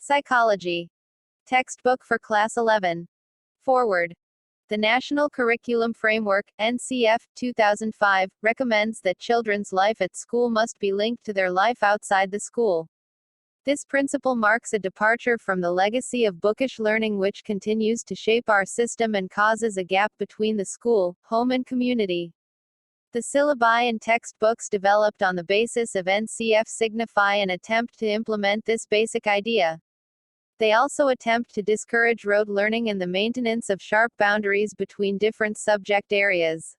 Psychology. Textbook for Class 11. Forward. The National Curriculum Framework, NCF, 2005, recommends that children's life at school must be linked to their life outside the school. This principle marks a departure from the legacy of bookish learning which continues to shape our system and causes a gap between the school, home and community. The syllabi and textbooks developed on the basis of NCF signify an attempt to implement this basic idea. They also attempt to discourage rote learning and the maintenance of sharp boundaries between different subject areas.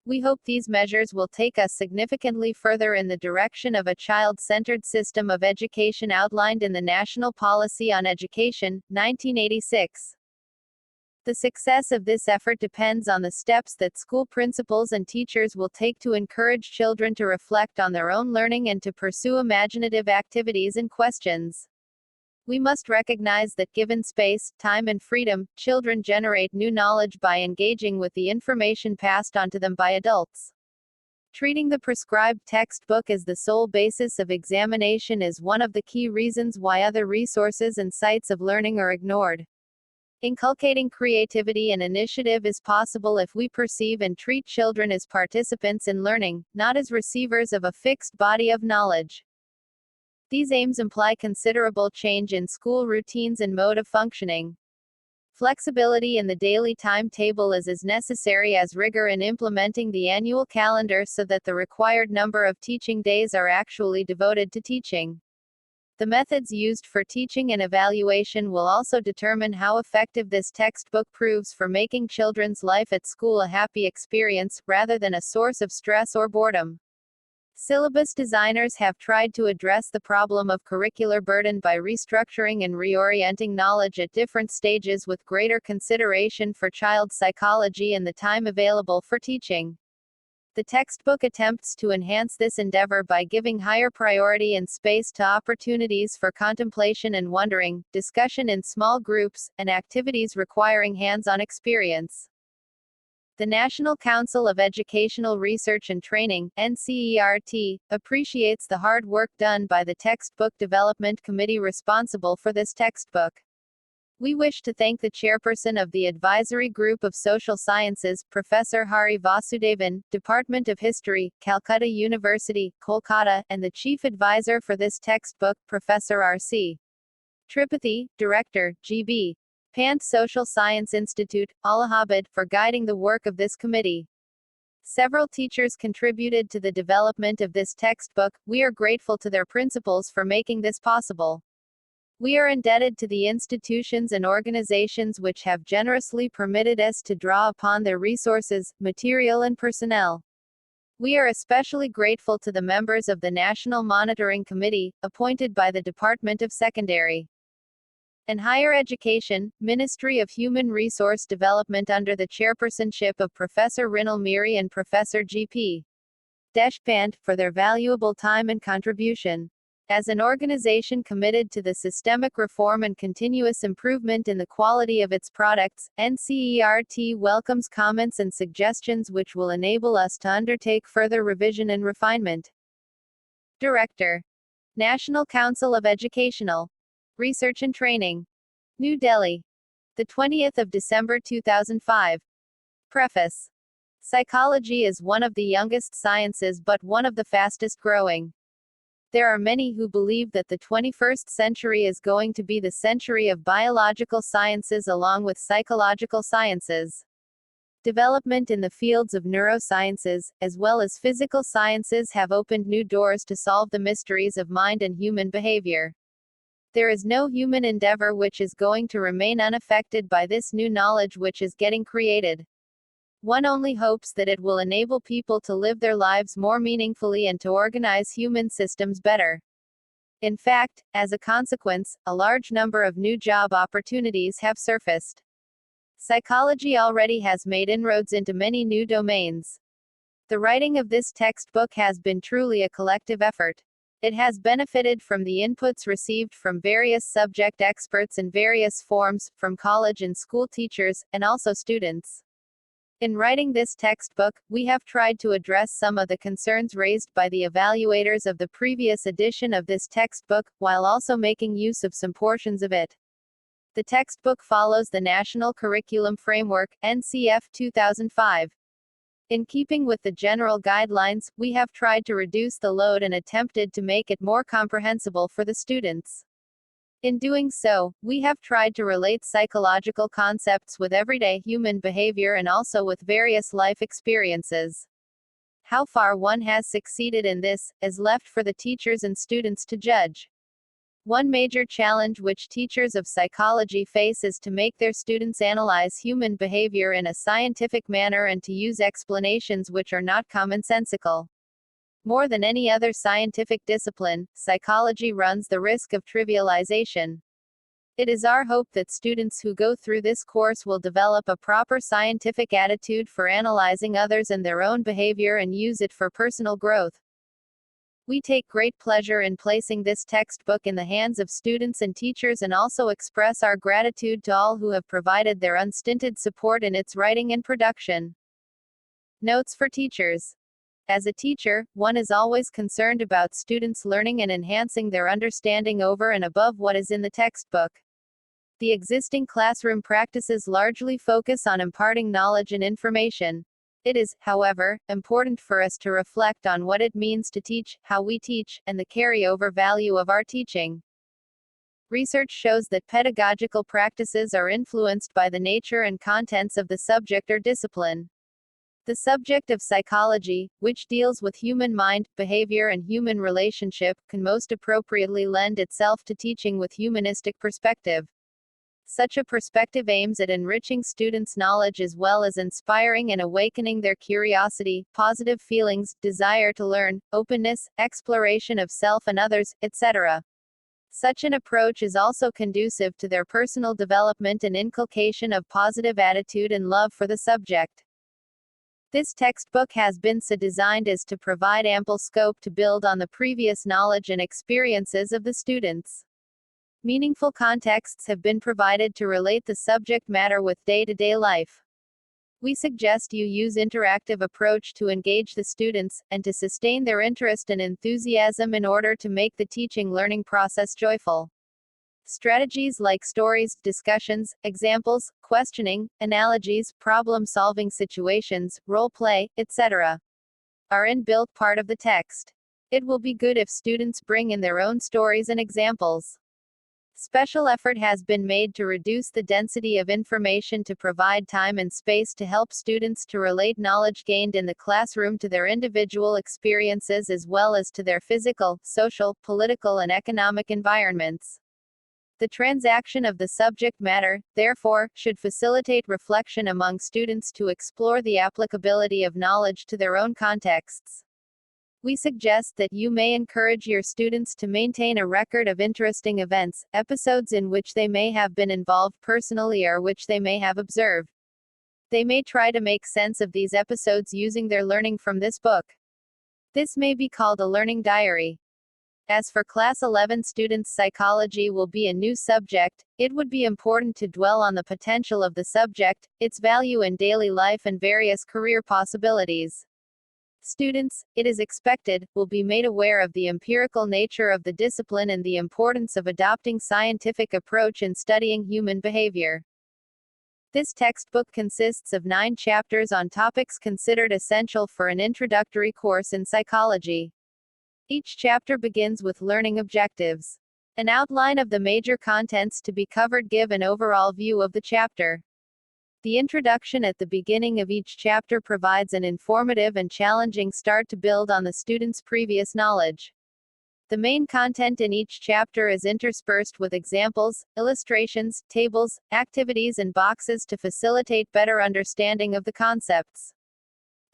We hope these measures will take us significantly further in the direction of a child-centered system of education outlined in the National Policy on Education, 1986. The success of this effort depends on the steps that school principals and teachers will take to encourage children to reflect on their own learning and to pursue imaginative activities and questions. We must recognize that given space, time and freedom, children generate new knowledge by engaging with the information passed on to them by adults. Treating the prescribed textbook as the sole basis of examination is one of the key reasons why other resources and sites of learning are ignored. Inculcating creativity and initiative is possible if we perceive and treat children as participants in learning, not as receivers of a fixed body of knowledge. These aims imply considerable change in school routines and mode of functioning. Flexibility in the daily timetable is as necessary as rigor in implementing the annual calendar so that the required number of teaching days are actually devoted to teaching. The methods used for teaching and evaluation will also determine how effective this textbook proves for making children's life at school a happy experience, rather than a source of stress or boredom. Syllabus designers have tried to address the problem of curricular burden by restructuring and reorienting knowledge at different stages with greater consideration for child psychology and the time available for teaching. The textbook attempts to enhance this endeavor by giving higher priority and space to opportunities for contemplation and wondering, discussion in small groups, and activities requiring hands-on experience. The National Council of Educational Research and Training, NCERT, appreciates the hard work done by the Textbook Development Committee responsible for this textbook. We wish to thank the chairperson of the Advisory Group of Social Sciences, Professor Hari Vasudevan, Department of History, Calcutta University, Kolkata, and the chief advisor for this textbook, Professor R.C. Tripathi, Director, G.B. Pant Social Science Institute, Allahabad, for guiding the work of this committee. Several teachers contributed to the development of this textbook. We are grateful to their principals for making this possible. We are indebted to the institutions and organizations which have generously permitted us to draw upon their resources, material and personnel. We are especially grateful to the members of the National Monitoring Committee, appointed by the Department of Secondary and Higher Education, Ministry of Human Resource Development under the chairpersonship of Professor Rinal Miri and Professor G.P. Deshpande, for their valuable time and contribution. As an organization committed to the systemic reform and continuous improvement in the quality of its products, NCERT welcomes comments and suggestions which will enable us to undertake further revision and refinement. Director. National Council of Educational Research and Training. New Delhi. 20th of December 2005. Preface. Psychology is one of the youngest sciences but one of the fastest growing. There are many who believe that the 21st century is going to be the century of biological sciences along with psychological sciences. Development in the fields of neurosciences, as well as physical sciences, have opened new doors to solve the mysteries of mind and human behavior. There is no human endeavor which is going to remain unaffected by this new knowledge which is getting created. One only hopes that it will enable people to live their lives more meaningfully and to organize human systems better. In fact, as a consequence, a large number of new job opportunities have surfaced. Psychology already has made inroads into many new domains. The writing of this textbook has been truly a collective effort. It has benefited from the inputs received from various subject experts in various forms, from college and school teachers, and also students. In writing this textbook, we have tried to address some of the concerns raised by the evaluators of the previous edition of this textbook, while also making use of some portions of it. The textbook follows the National Curriculum Framework, NCF 2005. In keeping with the general guidelines, we have tried to reduce the load and attempted to make it more comprehensible for the students. In doing so, we have tried to relate psychological concepts with everyday human behavior and also with various life experiences. How far one has succeeded in this is left for the teachers and students to judge. One major challenge which teachers of psychology face is to make their students analyze human behavior in a scientific manner and to use explanations which are not commonsensical. More than any other scientific discipline, psychology runs the risk of trivialization. It is our hope that students who go through this course will develop a proper scientific attitude for analyzing others and their own behavior and use it for personal growth. We take great pleasure in placing this textbook in the hands of students and teachers and also express our gratitude to all who have provided their unstinted support in its writing and production. Notes for teachers. As a teacher, one is always concerned about students learning and enhancing their understanding over and above what is in the textbook. The existing classroom practices largely focus on imparting knowledge and information. It is, however, important for us to reflect on what it means to teach, how we teach, and the carryover value of our teaching. Research shows that pedagogical practices are influenced by the nature and contents of the subject or discipline. The subject of psychology, which deals with human mind, behavior, and human relationship, can most appropriately lend itself to teaching with humanistic perspective. Such a perspective aims at enriching students' knowledge as well as inspiring and awakening their curiosity, positive feelings, desire to learn, openness, exploration of self and others, etc. Such an approach is also conducive to their personal development and inculcation of positive attitude and love for the subject. This textbook has been so designed as to provide ample scope to build on the previous knowledge and experiences of the students. Meaningful contexts have been provided to relate the subject matter with day-to-day life. We suggest you use interactive approach to engage the students, and to sustain their interest and enthusiasm in order to make the teaching-learning process joyful. Strategies like stories, discussions, examples, questioning, analogies, problem-solving situations, role-play, etc. are an inbuilt part of the text. It will be good if students bring in their own stories and examples. Special effort has been made to reduce the density of information to provide time and space to help students to relate knowledge gained in the classroom to their individual experiences as well as to their physical, social, political, and economic environments. The transaction of the subject matter, therefore, should facilitate reflection among students to explore the applicability of knowledge to their own contexts. We suggest that you may encourage your students to maintain a record of interesting events, episodes in which they may have been involved personally or which they may have observed. They may try to make sense of these episodes using their learning from this book. This may be called a learning diary. As for Class 11 students, psychology will be a new subject. It would be important to dwell on the potential of the subject, its value in daily life and various career possibilities. Students, it is expected, will be made aware of the empirical nature of the discipline and the importance of adopting scientific approach in studying human behavior. This textbook consists of 9 chapters on topics considered essential for an introductory course in psychology. Each chapter begins with learning objectives. An outline of the major contents to be covered give an overall view of the chapter. The introduction at the beginning of each chapter provides an informative and challenging start to build on the student's previous knowledge. The main content in each chapter is interspersed with examples, illustrations, tables, activities, and boxes to facilitate better understanding of the concepts.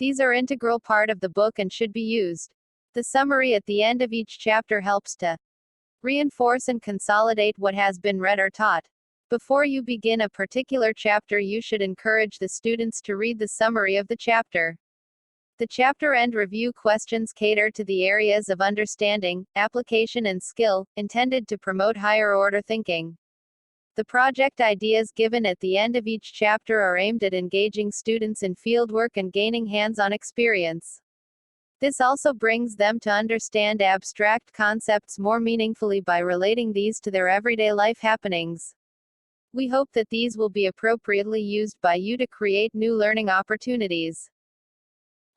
These are an integral part of the book and should be used. The summary at the end of each chapter helps to reinforce and consolidate what has been read or taught. Before you begin a particular chapter, you should encourage the students to read the summary of the chapter. The chapter end review questions cater to the areas of understanding, application, and skill, intended to promote higher order thinking. The project ideas given at the end of each chapter are aimed at engaging students in fieldwork and gaining hands-on experience. This also brings them to understand abstract concepts more meaningfully by relating these to their everyday life happenings. We hope that these will be appropriately used by you to create new learning opportunities.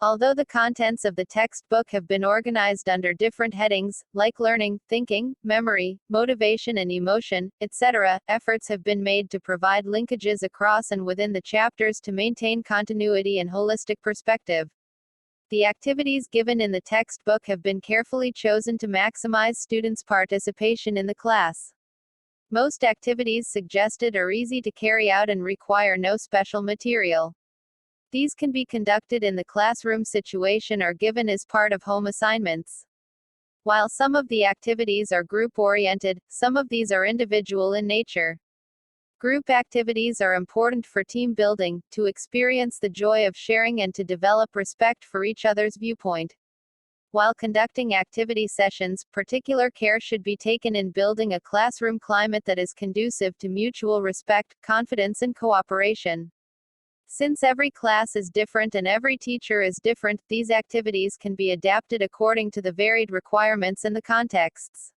Although the contents of the textbook have been organized under different headings, like learning, thinking, memory, motivation and emotion, etc., efforts have been made to provide linkages across and within the chapters to maintain continuity and holistic perspective. The activities given in the textbook have been carefully chosen to maximize students' participation in the class. Most activities suggested are easy to carry out and require no special material. These can be conducted in the classroom situation or given as part of home assignments. While some of the activities are group-oriented, some of these are individual in nature. Group activities are important for team building, to experience the joy of sharing and to develop respect for each other's viewpoint. While conducting activity sessions, particular care should be taken in building a classroom climate that is conducive to mutual respect, confidence and cooperation. Since every class is different and every teacher is different, these activities can be adapted according to the varied requirements and the contexts.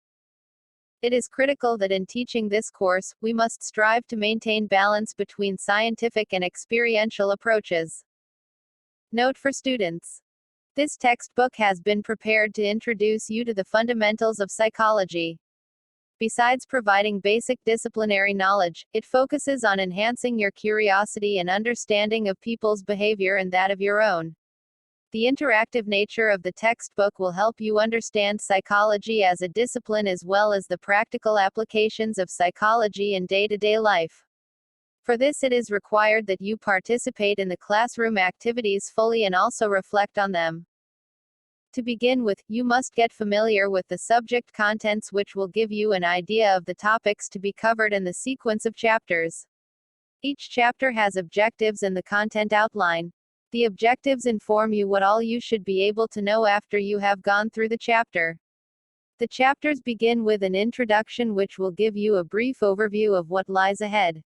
It is critical that in teaching this course, we must strive to maintain balance between scientific and experiential approaches. Note for students. This textbook has been prepared to introduce you to the fundamentals of psychology. Besides providing basic disciplinary knowledge, it focuses on enhancing your curiosity and understanding of people's behavior and that of your own. The interactive nature of the textbook will help you understand psychology as a discipline as well as the practical applications of psychology in day-to-day life. For this, it is required that you participate in the classroom activities fully and also reflect on them. To begin with, you must get familiar with the subject contents, which will give you an idea of the topics to be covered and the sequence of chapters. Each chapter has objectives and the content outline. The objectives inform you what all you should be able to know after you have gone through the chapter. The chapters begin with an introduction which will give you a brief overview of what lies ahead.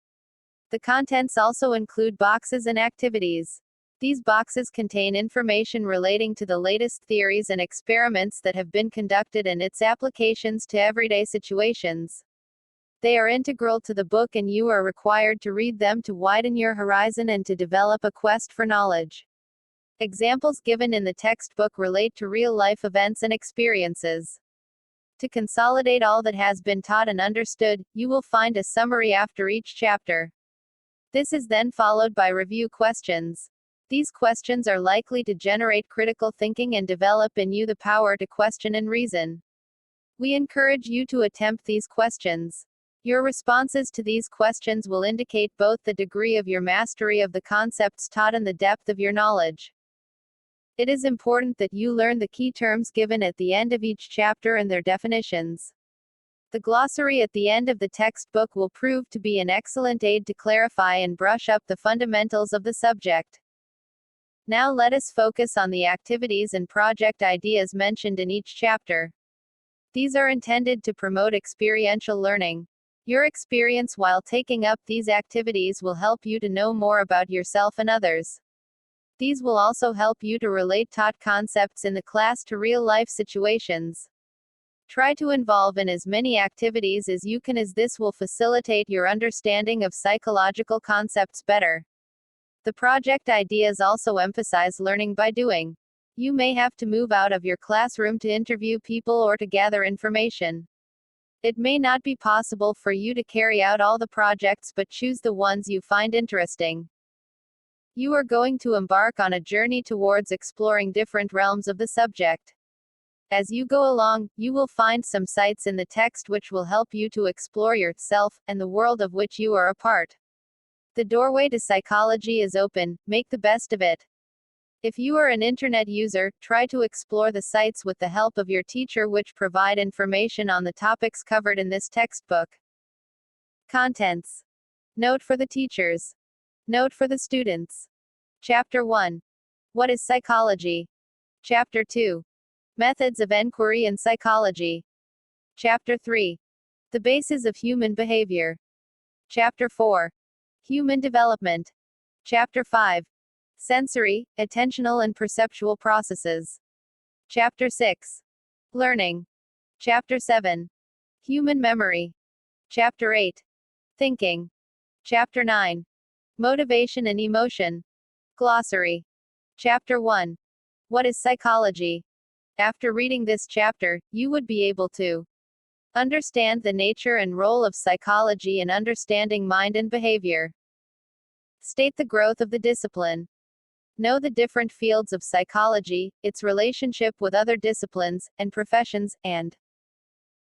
The contents also include boxes and activities. These boxes contain information relating to the latest theories and experiments that have been conducted and its applications to everyday situations. They are integral to the book and you are required to read them to widen your horizon and to develop a quest for knowledge. Examples given in the textbook relate to real-life events and experiences. To consolidate all that has been taught and understood, you will find a summary after each chapter. This is then followed by review questions. These questions are likely to generate critical thinking and develop in you the power to question and reason. We encourage you to attempt these questions. Your responses to these questions will indicate both the degree of your mastery of the concepts taught and the depth of your knowledge. It is important that you learn the key terms given at the end of each chapter and their definitions. The glossary at the end of the textbook will prove to be an excellent aid to clarify and brush up the fundamentals of the subject. Now let us focus on the activities and project ideas mentioned in each chapter. These are intended to promote experiential learning. Your experience while taking up these activities will help you to know more about yourself and others. These will also help you to relate taught concepts in the class to real-life situations. Try to involve in as many activities as you can, as this will facilitate your understanding of psychological concepts better. The project ideas also emphasize learning by doing. You may have to move out of your classroom to interview people or to gather information. It may not be possible for you to carry out all the projects, but choose the ones you find interesting. You are going to embark on a journey towards exploring different realms of the subject. As you go along, you will find some sites in the text which will help you to explore yourself and the world of which you are a part. The doorway to psychology is open, make the best of it. If you are an internet user, try to explore the sites with the help of your teacher which provide information on the topics covered in this textbook. Contents. Note for the teachers. Note for the students. Chapter 1. What is psychology? Chapter 2. Methods of Enquiry in Psychology. Chapter 3. The basis of human behavior. Chapter 4. Human Development. Chapter 5. Sensory, Attentional and Perceptual Processes. Chapter 6. Learning. Chapter 7. Human Memory. Chapter 8. Thinking. Chapter 9. Motivation and Emotion. Glossary. Chapter 1. What is psychology? After reading this chapter, you would be able to understand the nature and role of psychology in understanding mind and behavior. State the growth of the discipline. Know the different fields of psychology, its relationship with other disciplines and professions, and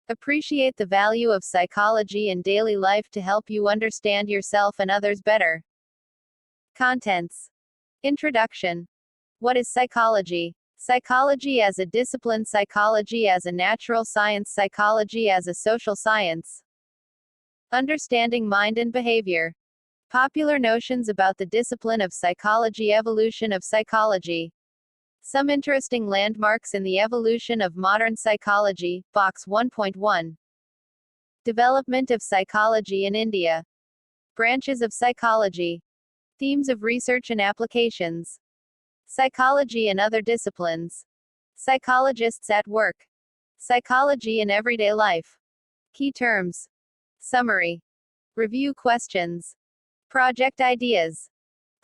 appreciate the value of psychology in daily life to help you understand yourself and others better. Contents. Introduction. What is psychology? Psychology as a discipline, psychology as a natural science, psychology as a social science. Understanding mind and behavior. Popular notions about the discipline of psychology, evolution of psychology. Some interesting landmarks in the evolution of modern psychology, Box 1.1. Development of psychology in India. Branches of psychology. Themes of research and applications. Psychology and other disciplines. Psychologists at work. Psychology in everyday life. Key terms. Summary. Review questions. Project ideas.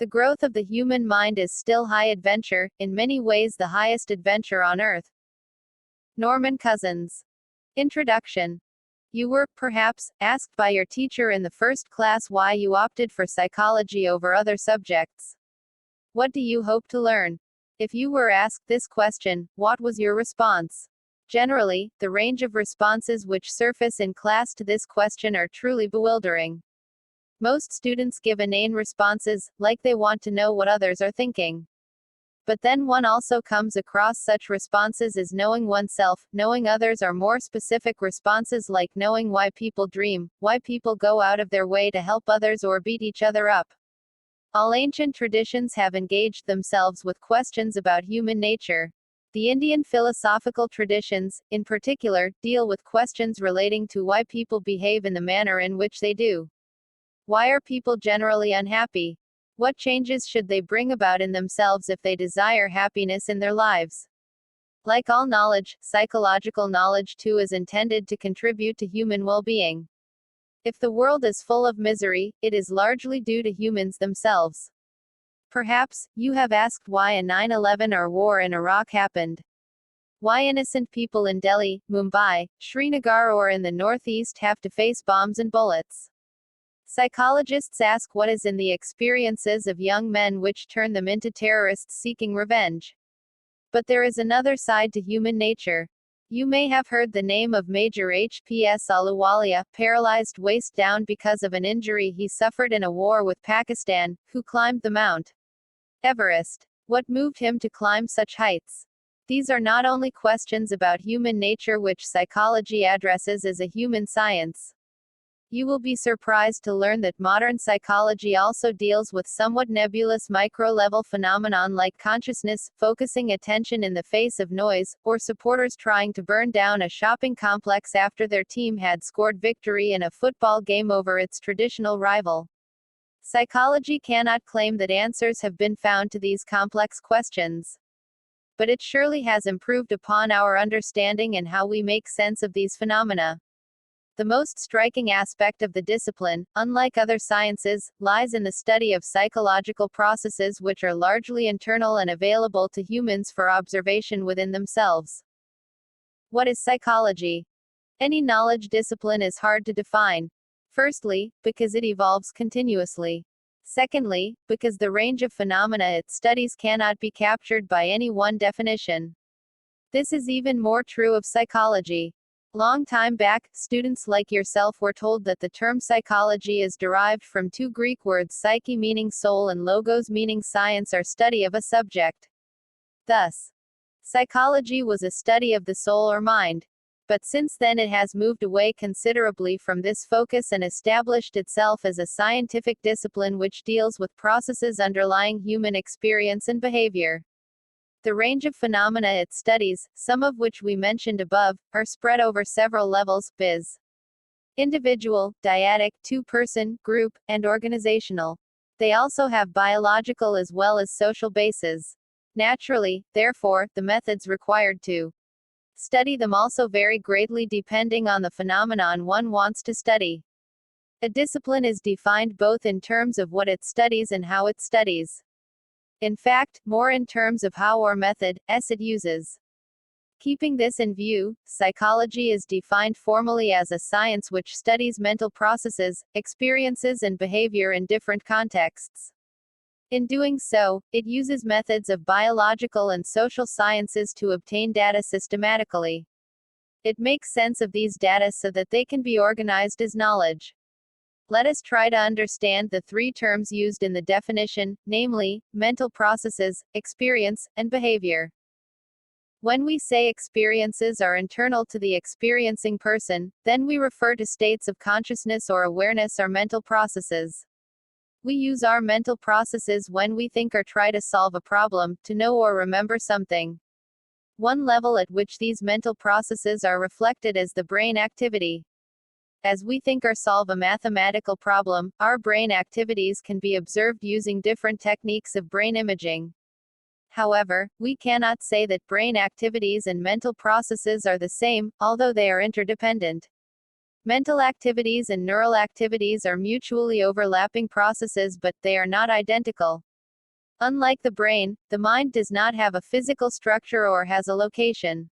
The growth of the human mind is still high adventure, in many ways the highest adventure on earth. Norman Cousins. Introduction. You were, perhaps, asked by your teacher in the first class why you opted for psychology over other subjects. What do you hope to learn? If you were asked this question, what was your response? Generally, the range of responses which surface in class to this question are truly bewildering. Most students give inane responses, like they want to know what others are thinking. But then one also comes across such responses as knowing oneself, knowing others, or more specific responses like knowing why people dream, why people go out of their way to help others or beat each other up. All ancient traditions have engaged themselves with questions about human nature. The Indian philosophical traditions, in particular, deal with questions relating to why people behave in the manner in which they do. Why are people generally unhappy? What changes should they bring about in themselves if they desire happiness in their lives? Like all knowledge, psychological knowledge too is intended to contribute to human well-being. If the world is full of misery, it is largely due to humans themselves. Perhaps, you have asked why a 9/11 or war in Iraq happened. Why innocent people in Delhi, Mumbai, Srinagar or in the Northeast have to face bombs and bullets. Psychologists ask what is in the experiences of young men which turn them into terrorists seeking revenge. But there is another side to human nature. You may have heard the name of Major H.P.S. Ahluwalia, paralyzed waist down because of an injury he suffered in a war with Pakistan, who climbed the Mount Everest. What moved him to climb such heights? These are not only questions about human nature which psychology addresses as a human science. You will be surprised to learn that modern psychology also deals with somewhat nebulous micro-level phenomenon like consciousness, focusing attention in the face of noise, or supporters trying to burn down a shopping complex after their team had scored victory in a football game over its traditional rival. Psychology cannot claim that answers have been found to these complex questions. But it surely has improved upon our understanding and how we make sense of these phenomena. The most striking aspect of the discipline, unlike other sciences, lies in the study of psychological processes which are largely internal and available to humans for observation within themselves. What is psychology? Any knowledge discipline is hard to define. Firstly, because it evolves continuously. Secondly, because the range of phenomena it studies cannot be captured by any one definition. This is even more true of psychology. Long time back, students like yourself were told that the term psychology is derived from two Greek words, psyche meaning soul and logos meaning science or study of a subject. Thus, psychology was a study of the soul or mind. But since then it has moved away considerably from this focus and established itself as a scientific discipline which deals with processes underlying human experience and behavior. The range of phenomena it studies, some of which we mentioned above, are spread over several levels, viz. individual, dyadic, two-person, group, and organizational. They also have biological as well as social bases. Naturally, therefore, the methods required to study them also vary greatly depending on the phenomenon one wants to study. A discipline is defined both in terms of what it studies and how it studies. In fact, more in terms of how or method it uses. Keeping this in view, psychology is defined formally as a science which studies mental processes, experiences and behavior in different contexts. In doing so, it uses methods of biological and social sciences to obtain data systematically. It makes sense of these data so that they can be organized as knowledge. Let us try to understand the three terms used in the definition, namely, mental processes, experience, and behavior. When we say experiences are internal to the experiencing person, then we refer to states of consciousness or awareness or mental processes. We use our mental processes when we think or try to solve a problem, to know or remember something. One level at which these mental processes are reflected is the brain activity. As we think or solve a mathematical problem, our brain activities can be observed using different techniques of brain imaging. However, we cannot say that brain activities and mental processes are the same, although they are interdependent. Mental activities and neural activities are mutually overlapping processes, but they are not identical. Unlike the brain, the mind does not have a physical structure or has a location.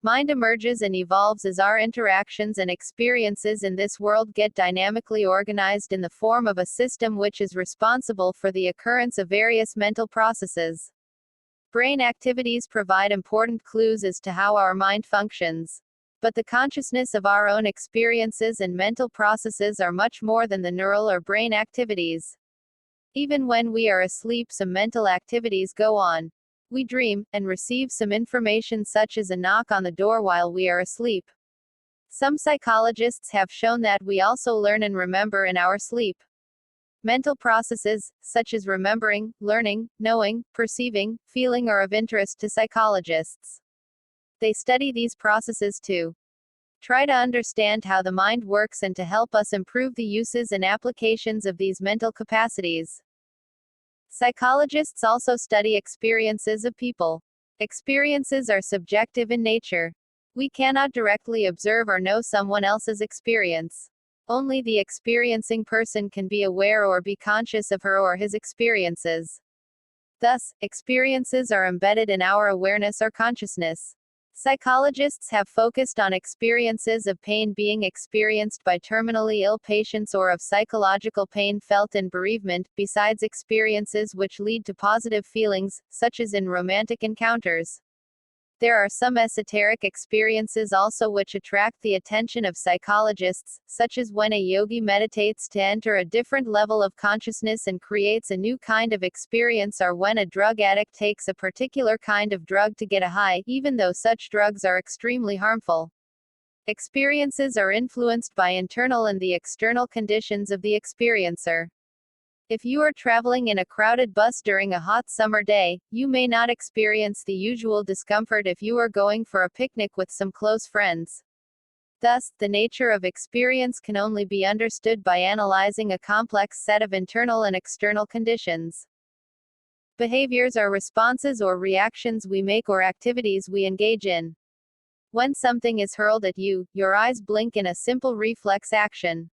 Mind emerges and evolves as our interactions and experiences in this world get dynamically organized in the form of a system which is responsible for the occurrence of various mental processes. Brain activities provide important clues as to how our mind functions. But the consciousness of our own experiences and mental processes are much more than the neural or brain activities. Even when we are asleep, some mental activities go on. We dream, and receive some information such as a knock on the door while we are asleep. Some psychologists have shown that we also learn and remember in our sleep. Mental processes, such as remembering, learning, knowing, perceiving, feeling are of interest to psychologists. They study these processes to try to understand how the mind works and to help us improve the uses and applications of these mental capacities. Psychologists also study experiences of people. Experiences are subjective in nature. We cannot directly observe or know someone else's experience. Only the experiencing person can be aware or be conscious of her or his experiences. Thus, experiences are embedded in our awareness or consciousness. Psychologists have focused on experiences of pain being experienced by terminally ill patients or of psychological pain felt in bereavement, besides experiences which lead to positive feelings, such as in romantic encounters. There are some esoteric experiences also which attract the attention of psychologists, such as when a yogi meditates to enter a different level of consciousness and creates a new kind of experience, or when a drug addict takes a particular kind of drug to get a high, even though such drugs are extremely harmful. Experiences are influenced by internal and the external conditions of the experiencer. If you are traveling in a crowded bus during a hot summer day, you may not experience the usual discomfort if you are going for a picnic with some close friends. Thus, the nature of experience can only be understood by analyzing a complex set of internal and external conditions. Behaviors are responses or reactions we make or activities we engage in. When something is hurled at you, your eyes blink in a simple reflex action.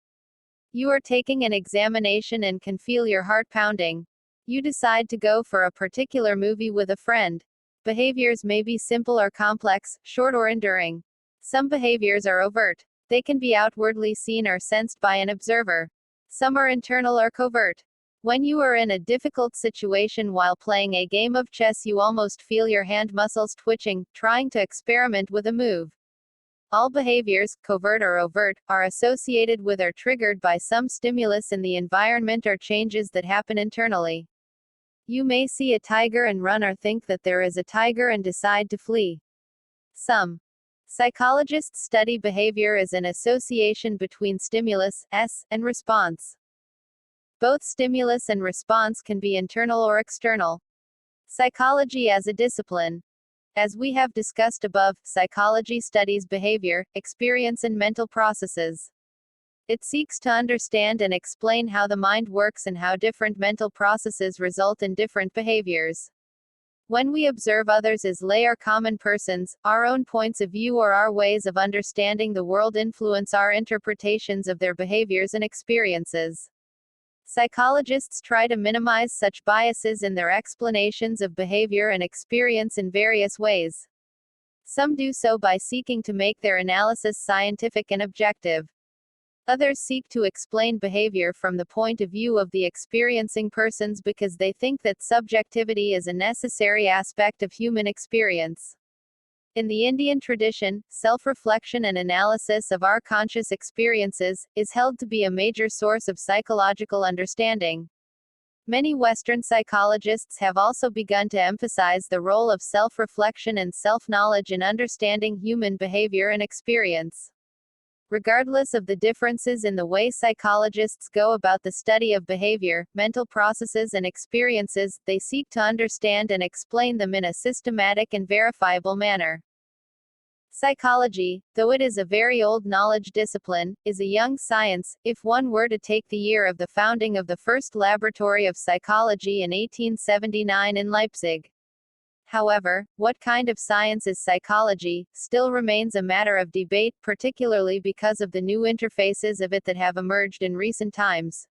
You are taking an examination and can feel your heart pounding. You decide to go for a particular movie with a friend. Behaviors may be simple or complex, short or enduring. Some behaviors are overt. They can be outwardly seen or sensed by an observer. Some are internal or covert. When you are in a difficult situation while playing a game of chess, you almost feel your hand muscles twitching, trying to experiment with a move. All behaviors, covert or overt, are associated with or triggered by some stimulus in the environment or changes that happen internally. You may see a tiger and run, or think that there is a tiger and decide to flee. Some psychologists study behavior as an association between stimulus, S, and response. Both stimulus and response can be internal or external. Psychology as a discipline. As we have discussed above, psychology studies behavior, experience and mental processes. It seeks to understand and explain how the mind works and how different mental processes result in different behaviors. When we observe others as lay or common persons, our own points of view or our ways of understanding the world influence our interpretations of their behaviors and experiences. Psychologists try to minimize such biases in their explanations of behavior and experience in various ways. Some do so by seeking to make their analysis scientific and objective. Others seek to explain behavior from the point of view of the experiencing persons because they think that subjectivity is a necessary aspect of human experience. In the Indian tradition, self-reflection and analysis of our conscious experiences is held to be a major source of psychological understanding. Many Western psychologists have also begun to emphasize the role of self-reflection and self-knowledge in understanding human behavior and experience. Regardless of the differences in the way psychologists go about the study of behavior, mental processes and experiences, they seek to understand and explain them in a systematic and verifiable manner. Psychology, though it is a very old knowledge discipline, is a young science, if one were to take the year of the founding of the first laboratory of psychology in 1879 in Leipzig. However, what kind of science is psychology, still remains a matter of debate, particularly because of the new interfaces of it that have emerged in recent times.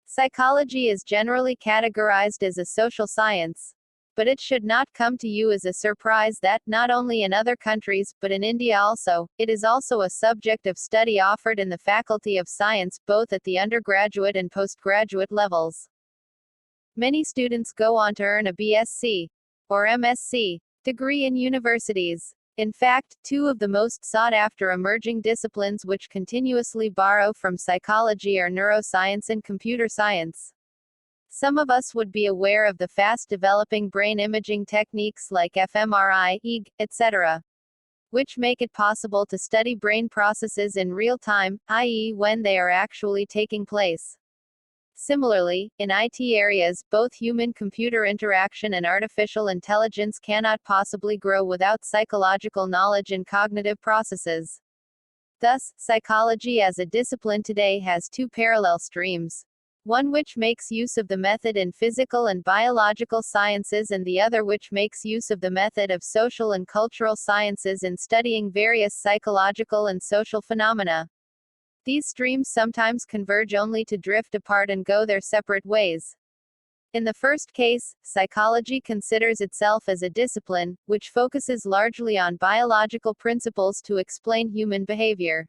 Psychology is generally categorized as a social science. But it should not come to you as a surprise that, not only in other countries, but in India also, it is also a subject of study offered in the Faculty of Science, both at the undergraduate and postgraduate levels. Many students go on to earn a BSc or MSc degree in universities. In fact, two of the most sought-after emerging disciplines which continuously borrow from psychology are neuroscience and computer science. Some of us would be aware of the fast-developing brain imaging techniques like fMRI, EEG, etc., which make it possible to study brain processes in real time, i.e., when they are actually taking place. Similarly, in IT areas, both human-computer interaction and artificial intelligence cannot possibly grow without psychological knowledge and cognitive processes. Thus, psychology as a discipline today has two parallel streams. One which makes use of the method in physical and biological sciences and the other which makes use of the method of social and cultural sciences in studying various psychological and social phenomena. These streams sometimes converge only to drift apart and go their separate ways. In the first case, psychology considers itself as a discipline, which focuses largely on biological principles to explain human behavior.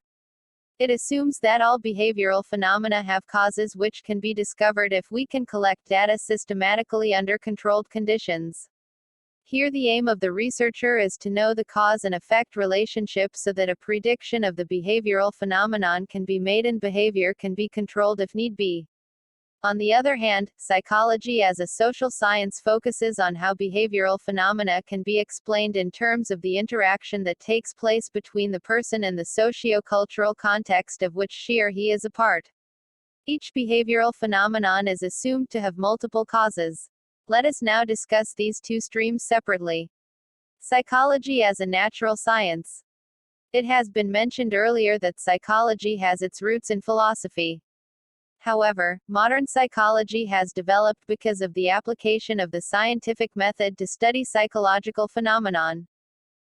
It assumes that all behavioral phenomena have causes which can be discovered if we can collect data systematically under controlled conditions. Here the aim of the researcher is to know the cause and effect relationship so that a prediction of the behavioral phenomenon can be made and behavior can be controlled if need be. On the other hand, psychology as a social science focuses on how behavioral phenomena can be explained in terms of the interaction that takes place between the person and the socio-cultural context of which she or he is a part. Each behavioral phenomenon is assumed to have multiple causes. Let us now discuss these two streams separately. Psychology as a natural science. It has been mentioned earlier that psychology has its roots in philosophy. However, modern psychology has developed because of the application of the scientific method to study psychological phenomenon.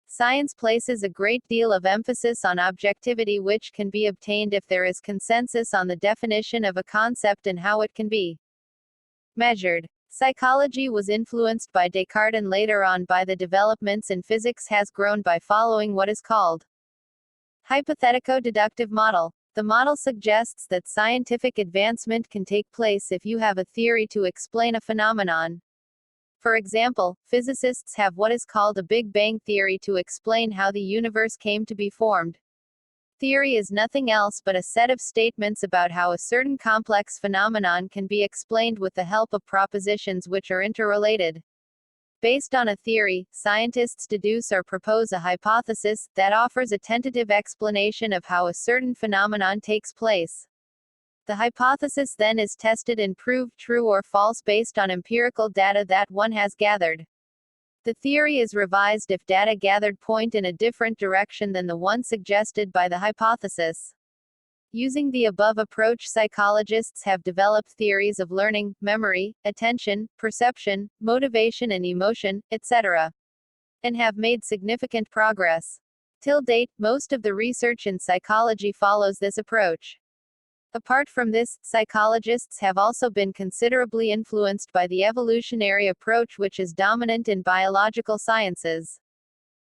Science places a great deal of emphasis on objectivity, which can be obtained if there is consensus on the definition of a concept and how it can be measured. Psychology was influenced by Descartes and later on by the developments in physics has grown by following what is called hypothetico-deductive model. The model suggests that scientific advancement can take place if you have a theory to explain a phenomenon. For example, physicists have what is called a Big Bang theory to explain how the universe came to be formed. Theory is nothing else but a set of statements about how a certain complex phenomenon can be explained with the help of propositions which are interrelated. Based on a theory, scientists deduce or propose a hypothesis that offers a tentative explanation of how a certain phenomenon takes place. The hypothesis then is tested and proved true or false based on empirical data that one has gathered. The theory is revised if data gathered point in a different direction than the one suggested by the hypothesis. Using the above approach, psychologists have developed theories of learning, memory, attention, perception, motivation and emotion, etc., and have made significant progress. Till date, most of the research in psychology follows this approach. Apart from this, psychologists have also been considerably influenced by the evolutionary approach, which is dominant in biological sciences.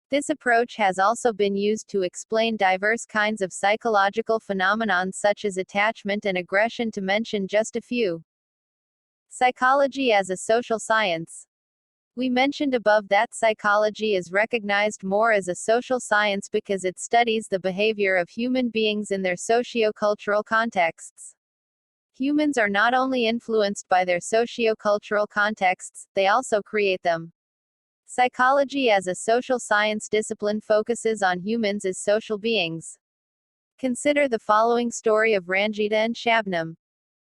This approach has also been used to explain diverse kinds of psychological phenomena such as attachment and aggression, to mention just a few. Psychology as a social science. We mentioned above that psychology is recognized more as a social science because it studies the behavior of human beings in their socio-cultural contexts. Humans are not only influenced by their socio-cultural contexts, they also create them. Psychology as a social science discipline focuses on humans as social beings. Consider the following story of Ranjith and Shabnam.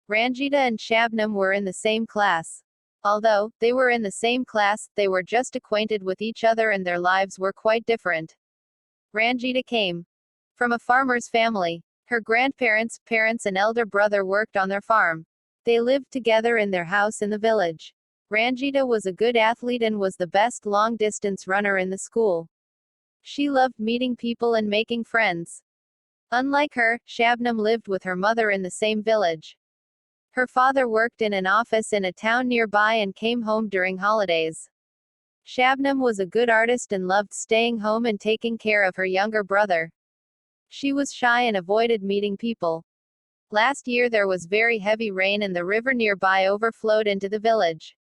Ranjith and Shabnam were in the same class. Although they were in the same class, they were just acquainted with each other and their lives were quite different. Ranjith came from a farmer's family. Her grandparents, parents and elder brother worked on their farm. They lived together in their house in the village. Ranjith was a good athlete and was the best long-distance runner in the school. She loved meeting people and making friends. Unlike her, Shabnam lived with her mother in the same village. Her father worked in an office in a town nearby and came home during holidays. Shabnam was a good artist and loved staying home and taking care of her younger brother. She was shy and avoided meeting people. Last year there was very heavy rain and the river nearby overflowed into the village.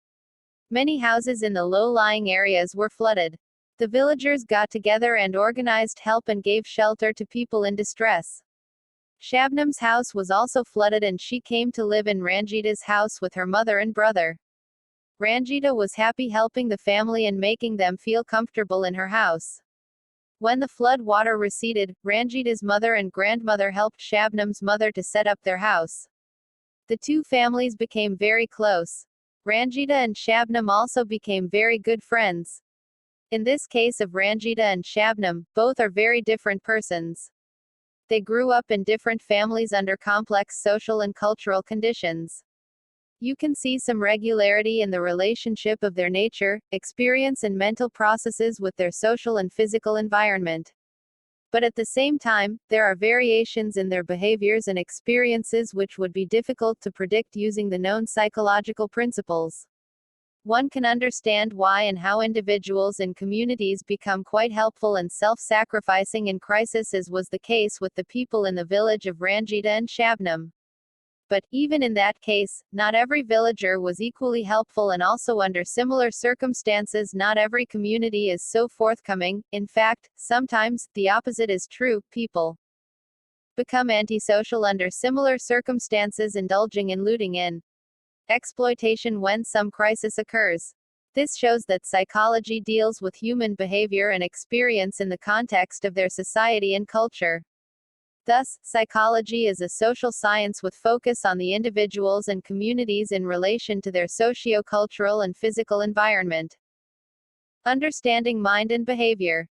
Many houses in the low-lying areas were flooded. The villagers got together and organized help and gave shelter to people in distress. Shabnam's house was also flooded and she came to live in Ranjita's house with her mother and brother. Ranjita was happy helping the family and making them feel comfortable in her house. When the flood water receded, Ranjita's mother and grandmother helped Shabnam's mother to set up their house. The two families became very close. Ranjita and Shabnam also became very good friends. In this case of Ranjita and Shabnam, both are very different persons. They grew up in different families under complex social and cultural conditions. You can see some regularity in the relationship of their nature, experience and mental processes with their social and physical environment. But at the same time, there are variations in their behaviors and experiences which would be difficult to predict using the known psychological principles. One can understand why and how individuals and communities become quite helpful and self-sacrificing in crisis, as was the case with the people in the village of Ranjita and Shabnam. But, even in that case, not every villager was equally helpful, and also under similar circumstances not every community is so forthcoming. In fact, sometimes, the opposite is true. People become antisocial under similar circumstances, indulging in looting in exploitation when some crisis occurs. This shows that psychology deals with human behavior and experience in the context of their society and culture. Thus, psychology is a social science with focus on the individuals and communities in relation to their socio-cultural and physical environment. Understanding mind and behavior.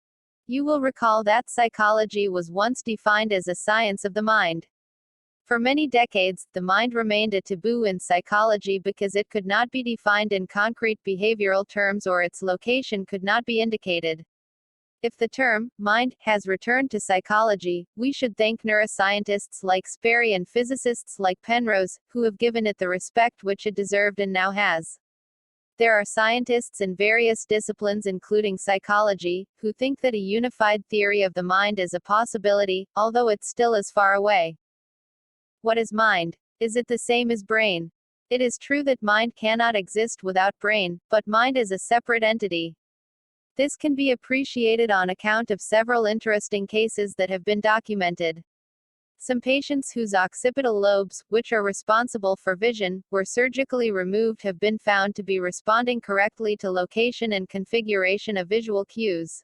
You will recall that psychology was once defined as a science of the mind. For many decades, the mind remained a taboo in psychology because it could not be defined in concrete behavioral terms or its location could not be indicated. If the term mind has returned to psychology, we should thank neuroscientists like Sperry and physicists like Penrose, who have given it the respect which it deserved and now has. There are scientists in various disciplines including psychology, who think that a unified theory of the mind is a possibility, although it still is far away. What is mind? Is it the same as brain? It is true that mind cannot exist without brain, but mind is a separate entity. This can be appreciated on account of several interesting cases that have been documented. Some patients whose occipital lobes, which are responsible for vision, were surgically removed have been found to be responding correctly to location and configuration of visual cues.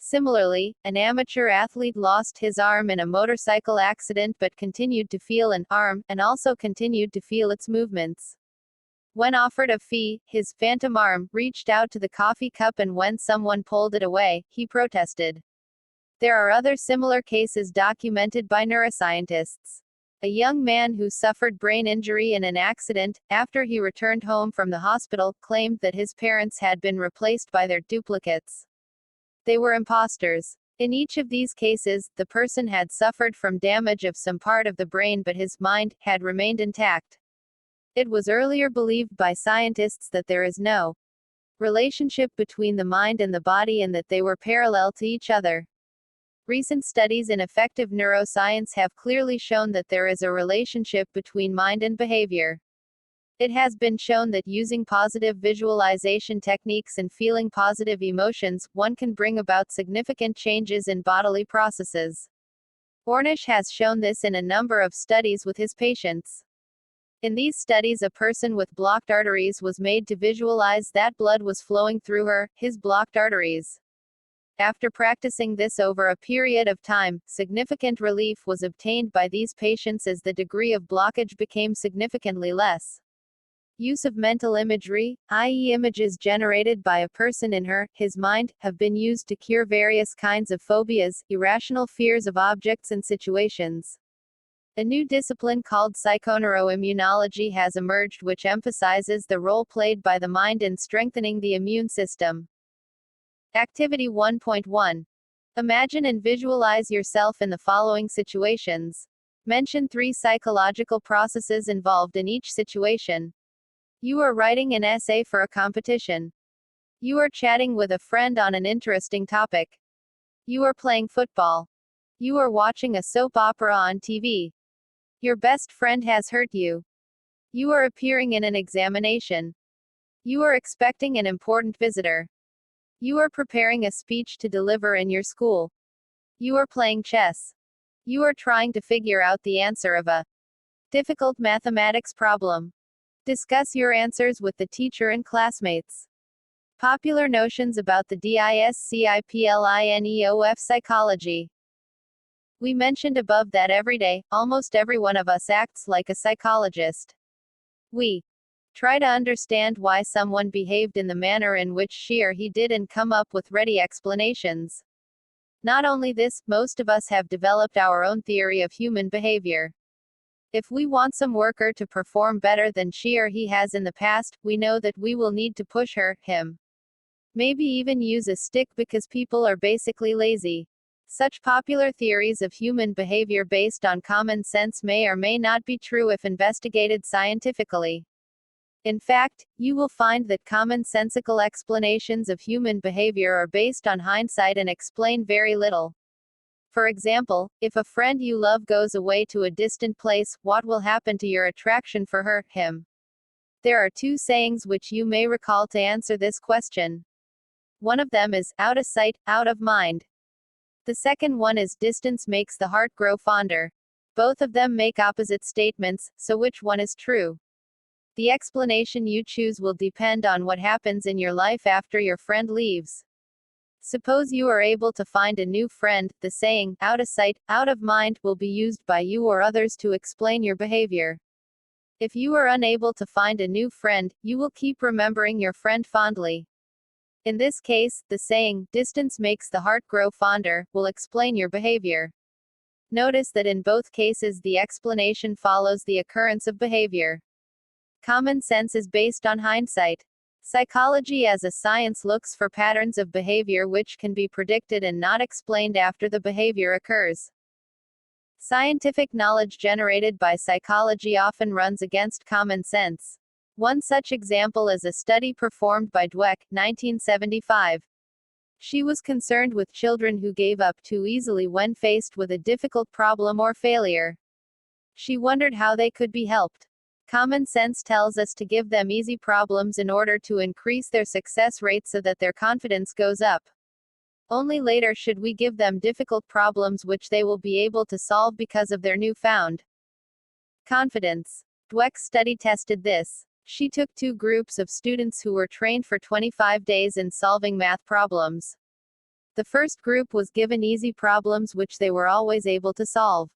Similarly, an amateur athlete lost his arm in a motorcycle accident but continued to feel an arm, and also continued to feel its movements. When offered a fee, his phantom arm reached out to the coffee cup, and when someone pulled it away, he protested. There are other similar cases documented by neuroscientists. A young man who suffered brain injury in an accident, after he returned home from the hospital, claimed that his parents had been replaced by their duplicates. They were imposters. In each of these cases, the person had suffered from damage of some part of the brain, but his mind had remained intact. It was earlier believed by scientists that there is no relationship between the mind and the body and that they were parallel to each other. Recent studies in affective neuroscience have clearly shown that there is a relationship between mind and behavior. It has been shown that using positive visualization techniques and feeling positive emotions, one can bring about significant changes in bodily processes. Ornish has shown this in a number of studies with his patients. In these studies, a person with blocked arteries was made to visualize that blood was flowing through his blocked arteries. After practicing this over a period of time, significant relief was obtained by these patients as the degree of blockage became significantly less. Use of mental imagery, i.e. images generated by a person in his mind, have been used to cure various kinds of phobias, irrational fears of objects and situations. A new discipline called psychoneuroimmunology has emerged, which emphasizes the role played by the mind in strengthening the immune system. Activity 1.1. Imagine and visualize yourself in the following situations. Mention 3 psychological processes involved in each situation. You are writing an essay for a competition. You are chatting with a friend on an interesting topic. You are playing football. You are watching a soap opera on TV. Your best friend has hurt you. You are appearing in an examination. You are expecting an important visitor. You are preparing a speech to deliver in your school. You are playing chess. You are trying to figure out the answer of a difficult mathematics problem. Discuss your answers with the teacher and classmates. Popular notions about the DISCIPLINEOF psychology. We mentioned above that every day, almost every one of us acts like a psychologist. We try to understand why someone behaved in the manner in which she or he did and come up with ready explanations. Not only this, most of us have developed our own theory of human behavior. If we want some worker to perform better than she or he has in the past, we know that we will need to push him. Maybe even use a stick because people are basically lazy. Such popular theories of human behavior based on common sense may or may not be true if investigated scientifically. In fact, you will find that commonsensical explanations of human behavior are based on hindsight and explain very little. For example, if a friend you love goes away to a distant place, what will happen to your attraction for him? There are 2 sayings which you may recall to answer this question. One of them is, out of sight, out of mind. The second one is, distance makes the heart grow fonder. Both of them make opposite statements, so which one is true? The explanation you choose will depend on what happens in your life after your friend leaves. Suppose you are able to find a new friend, the saying, out of sight, out of mind, will be used by you or others to explain your behavior. If you are unable to find a new friend, you will keep remembering your friend fondly. In this case, the saying, distance makes the heart grow fonder, will explain your behavior. Notice that in both cases the explanation follows the occurrence of behavior. Common sense is based on hindsight. Psychology as a science looks for patterns of behavior which can be predicted and not explained after the behavior occurs. Scientific knowledge generated by psychology often runs against common sense. One such example is a study performed by Dweck, 1975. She was concerned with children who gave up too easily when faced with a difficult problem or failure. She wondered how they could be helped. Common sense tells us to give them easy problems in order to increase their success rate so that their confidence goes up. Only later should we give them difficult problems which they will be able to solve because of their newfound confidence. Dweck's study tested this. She took 2 groups of students who were trained for 25 days in solving math problems. The first group was given easy problems which they were always able to solve.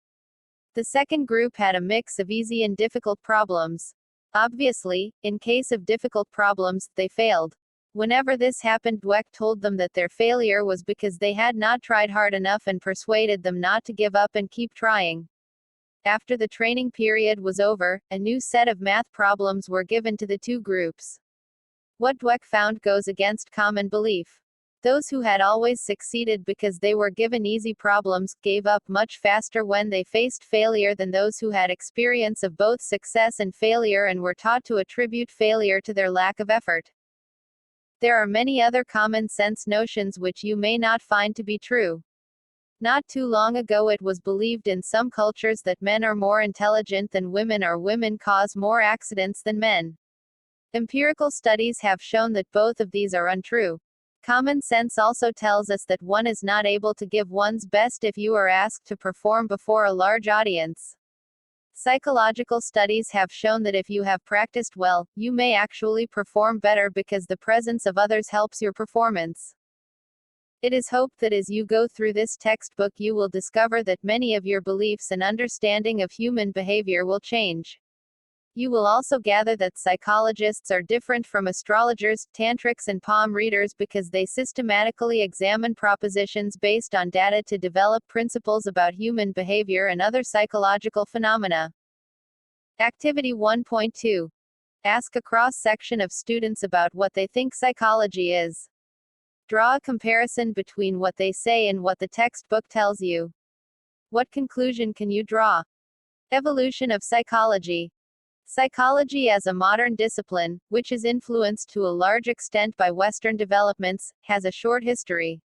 The second group had a mix of easy and difficult problems. Obviously, in case of difficult problems, they failed. Whenever this happened, Dweck told them that their failure was because they had not tried hard enough and persuaded them not to give up and keep trying. After the training period was over, a new set of math problems were given to the two groups. What Dweck found goes against common belief. Those who had always succeeded because they were given easy problems, gave up much faster when they faced failure than those who had experience of both success and failure and were taught to attribute failure to their lack of effort. There are many other common sense notions which you may not find to be true. Not too long ago it was believed in some cultures that men are more intelligent than women or women cause more accidents than men. Empirical studies have shown that both of these are untrue. Common sense also tells us that one is not able to give one's best if you are asked to perform before a large audience. Psychological studies have shown that if you have practiced well, you may actually perform better because the presence of others helps your performance. It is hoped that as you go through this textbook you will discover that many of your beliefs and understanding of human behavior will change. You will also gather that psychologists are different from astrologers, tantrics and palm readers because they systematically examine propositions based on data to develop principles about human behavior and other psychological phenomena. Activity 1.2. Ask a cross-section of students about what they think psychology is. Draw a comparison between what they say and what the textbook tells you. What conclusion can you draw? Evolution of psychology. Psychology as a modern discipline, which is influenced to a large extent by Western developments, has a short history.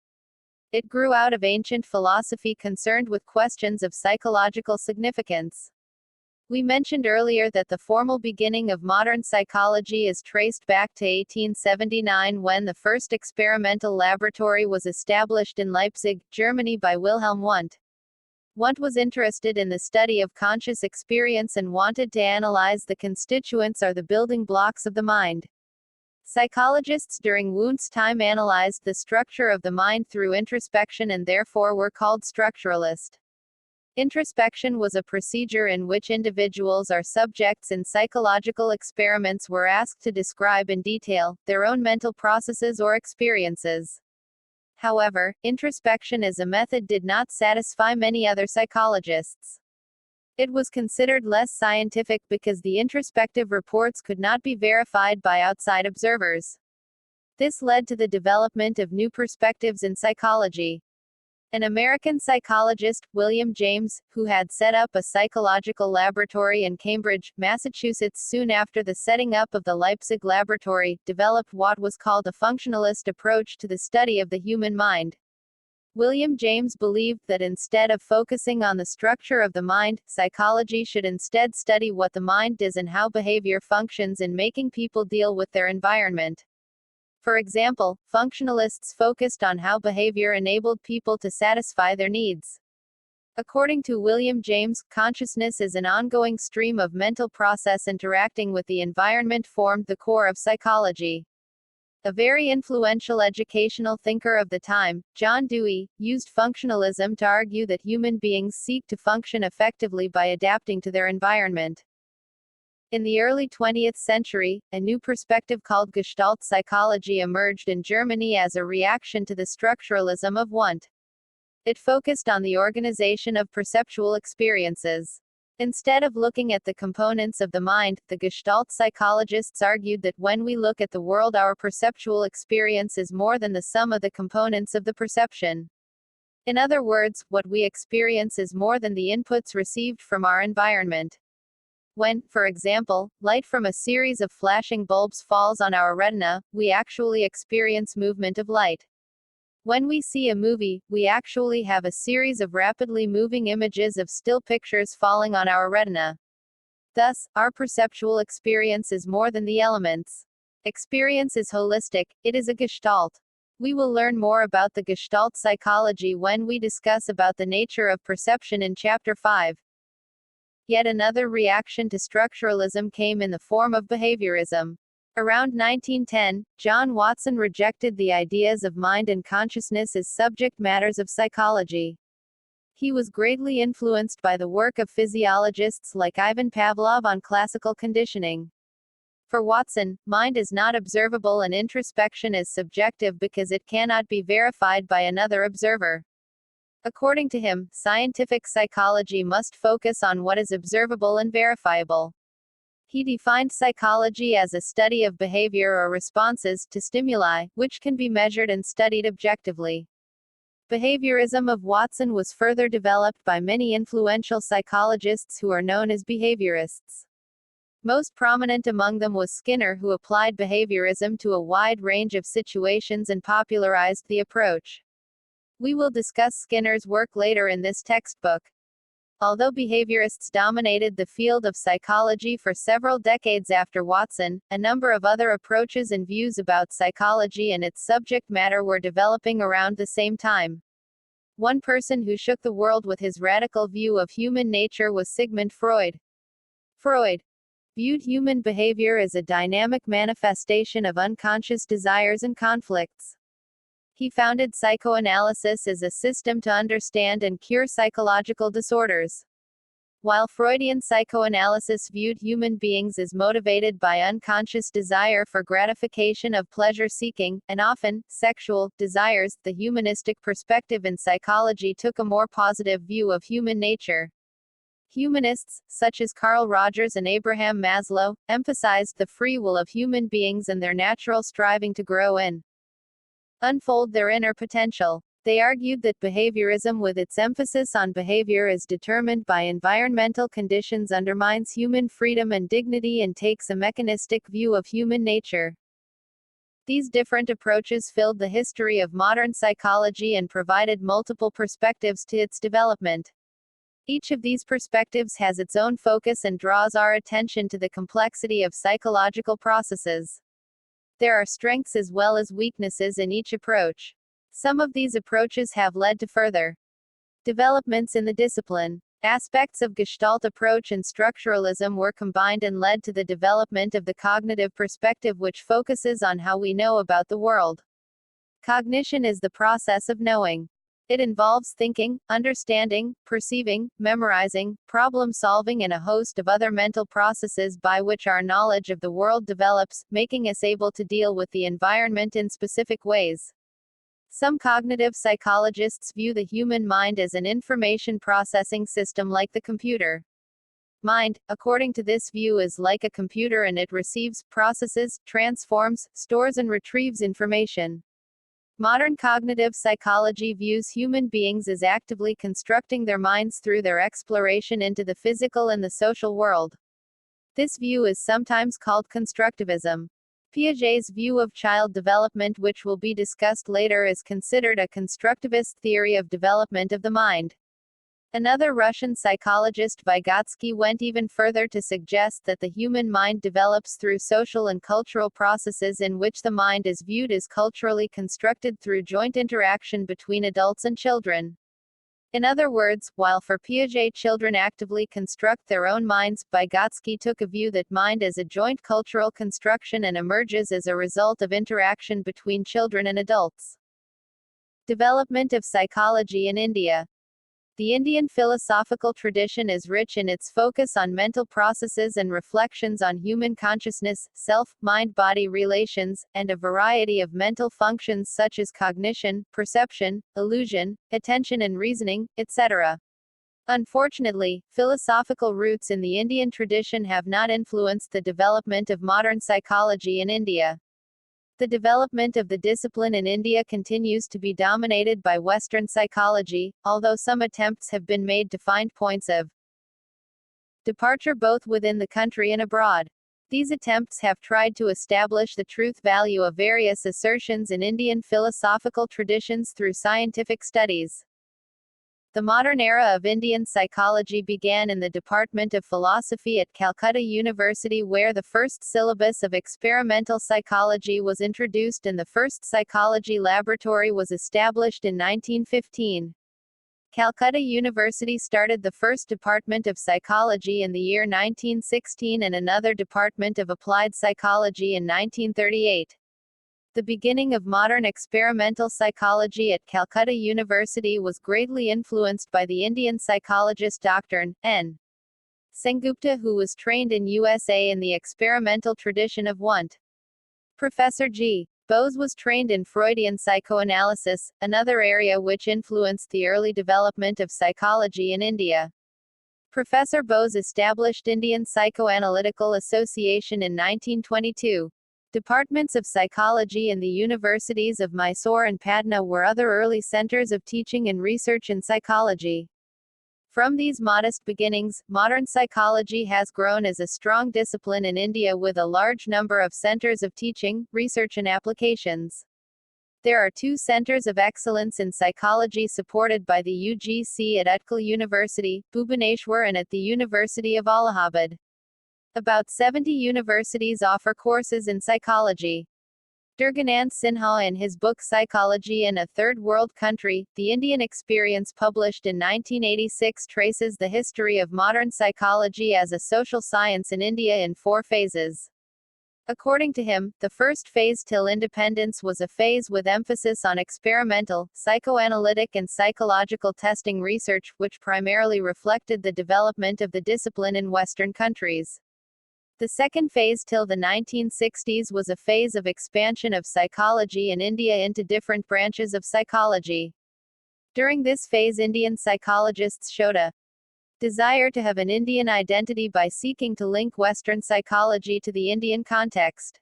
It grew out of ancient philosophy concerned with questions of psychological significance. We mentioned earlier that the formal beginning of modern psychology is traced back to 1879 when the first experimental laboratory was established in Leipzig, Germany by Wilhelm Wundt. Wundt was interested in the study of conscious experience and wanted to analyze the constituents or the building blocks of the mind. Psychologists during Wundt's time analyzed the structure of the mind through introspection and therefore were called structuralist. Introspection was a procedure in which individuals or subjects in psychological experiments were asked to describe in detail their own mental processes or experiences. However, introspection as a method did not satisfy many other psychologists. It was considered less scientific because the introspective reports could not be verified by outside observers. This led to the development of new perspectives in psychology. An American psychologist, William James, who had set up a psychological laboratory in Cambridge, Massachusetts soon after the setting up of the Leipzig laboratory, developed what was called a functionalist approach to the study of the human mind. William James believed that instead of focusing on the structure of the mind, psychology should instead study what the mind does and how behavior functions in making people deal with their environment. For example, functionalists focused on how behavior enabled people to satisfy their needs. According to William James, consciousness is an ongoing stream of mental process interacting with the environment formed the core of psychology. A very influential educational thinker of the time, John Dewey, used functionalism to argue that human beings seek to function effectively by adapting to their environment. In the early 20th century, a new perspective called Gestalt Psychology emerged in Germany as a reaction to the structuralism of Wundt. It focused on the organization of perceptual experiences. Instead of looking at the components of the mind, the Gestalt psychologists argued that when we look at the world, our perceptual experience is more than the sum of the components of the perception. In other words, what we experience is more than the inputs received from our environment. When, for example, light from a series of flashing bulbs falls on our retina, we actually experience movement of light. When we see a movie, we actually have a series of rapidly moving images of still pictures falling on our retina. Thus, our perceptual experience is more than the elements. Experience is holistic, it is a gestalt. We will learn more about the Gestalt psychology when we discuss about the nature of perception in Chapter 5. Yet another reaction to structuralism came in the form of behaviorism. Around 1910, John Watson rejected the ideas of mind and consciousness as subject matters of psychology. He was greatly influenced by the work of physiologists like Ivan Pavlov on classical conditioning. For Watson, mind is not observable and introspection is subjective because it cannot be verified by another observer. According to him, scientific psychology must focus on what is observable and verifiable. He defined psychology as a study of behavior or responses to stimuli, which can be measured and studied objectively. Behaviorism of Watson was further developed by many influential psychologists who are known as behaviorists. Most prominent among them was Skinner, who applied behaviorism to a wide range of situations and popularized the approach. We will discuss Skinner's work later in this textbook. Although behaviorists dominated the field of psychology for several decades after Watson, a number of other approaches and views about psychology and its subject matter were developing around the same time. One person who shook the world with his radical view of human nature was Sigmund Freud. Freud viewed human behavior as a dynamic manifestation of unconscious desires and conflicts. He founded psychoanalysis as a system to understand and cure psychological disorders. While Freudian psychoanalysis viewed human beings as motivated by unconscious desire for gratification of pleasure-seeking, and often, sexual, desires, the humanistic perspective in psychology took a more positive view of human nature. Humanists, such as Carl Rogers and Abraham Maslow, emphasized the free will of human beings and their natural striving to grow and unfold their inner potential. They argued that behaviorism, with its emphasis on behavior as determined by environmental conditions, undermines human freedom and dignity and takes a mechanistic view of human nature. These different approaches filled the history of modern psychology and provided multiple perspectives to its development. Each of these perspectives has its own focus and draws our attention to the complexity of psychological processes. There are strengths as well as weaknesses in each approach. Some of these approaches have led to further developments in the discipline. Aspects of Gestalt approach and structuralism were combined and led to the development of the cognitive perspective, which focuses on how we know about the world. Cognition is the process of knowing. It involves thinking, understanding, perceiving, memorizing, problem-solving and a host of other mental processes by which our knowledge of the world develops, making us able to deal with the environment in specific ways. Some cognitive psychologists view the human mind as an information processing system like the computer. Mind, according to this view, is like a computer and it receives, processes, transforms, stores and retrieves information. Modern cognitive psychology views human beings as actively constructing their minds through their exploration into the physical and the social world. This view is sometimes called constructivism. Piaget's view of child development, which will be discussed later, is considered a constructivist theory of development of the mind. Another Russian psychologist, Vygotsky, went even further to suggest that the human mind develops through social and cultural processes in which the mind is viewed as culturally constructed through joint interaction between adults and children. In other words, while for Piaget children actively construct their own minds, Vygotsky took a view that mind is a joint cultural construction and emerges as a result of interaction between children and adults. Development of psychology in India. The Indian philosophical tradition is rich in its focus on mental processes and reflections on human consciousness, self, mind-body relations, and a variety of mental functions such as cognition, perception, illusion, attention and reasoning, etc. Unfortunately, philosophical roots in the Indian tradition have not influenced the development of modern psychology in India. The development of the discipline in India continues to be dominated by Western psychology, although some attempts have been made to find points of departure both within the country and abroad. These attempts have tried to establish the truth value of various assertions in Indian philosophical traditions through scientific studies. The modern era of Indian psychology began in the Department of Philosophy at Calcutta University, where the first syllabus of experimental psychology was introduced and the first psychology laboratory was established in 1915. Calcutta University started the first department of psychology in the year 1916 and another department of applied psychology in 1938. The beginning of modern experimental psychology at Calcutta University was greatly influenced by the Indian psychologist Dr. N. Sengupta, who was trained in USA in the experimental tradition of Wundt. Professor G. Bose was trained in Freudian psychoanalysis, another area which influenced the early development of psychology in India. Professor Bose established Indian Psychoanalytical Association in 1922. Departments of psychology in the universities of Mysore and Patna were other early centers of teaching and research in psychology. From these modest beginnings, modern psychology has grown as a strong discipline in India with a large number of centers of teaching, research and applications. There are 2 centers of excellence in psychology supported by the UGC at Utkal University, Bhubaneswar, and at the University of Allahabad. About 70 universities offer courses in psychology. Durganand Sinha, in his book Psychology in a Third World Country, The Indian Experience, published in 1986, traces the history of modern psychology as a social science in India in 4 phases. According to him, the first phase till independence was a phase with emphasis on experimental, psychoanalytic and psychological testing research, which primarily reflected the development of the discipline in Western countries. The second phase till the 1960s was a phase of expansion of psychology in India into different branches of psychology. During this phase, Indian psychologists showed a desire to have an Indian identity by seeking to link Western psychology to the Indian context.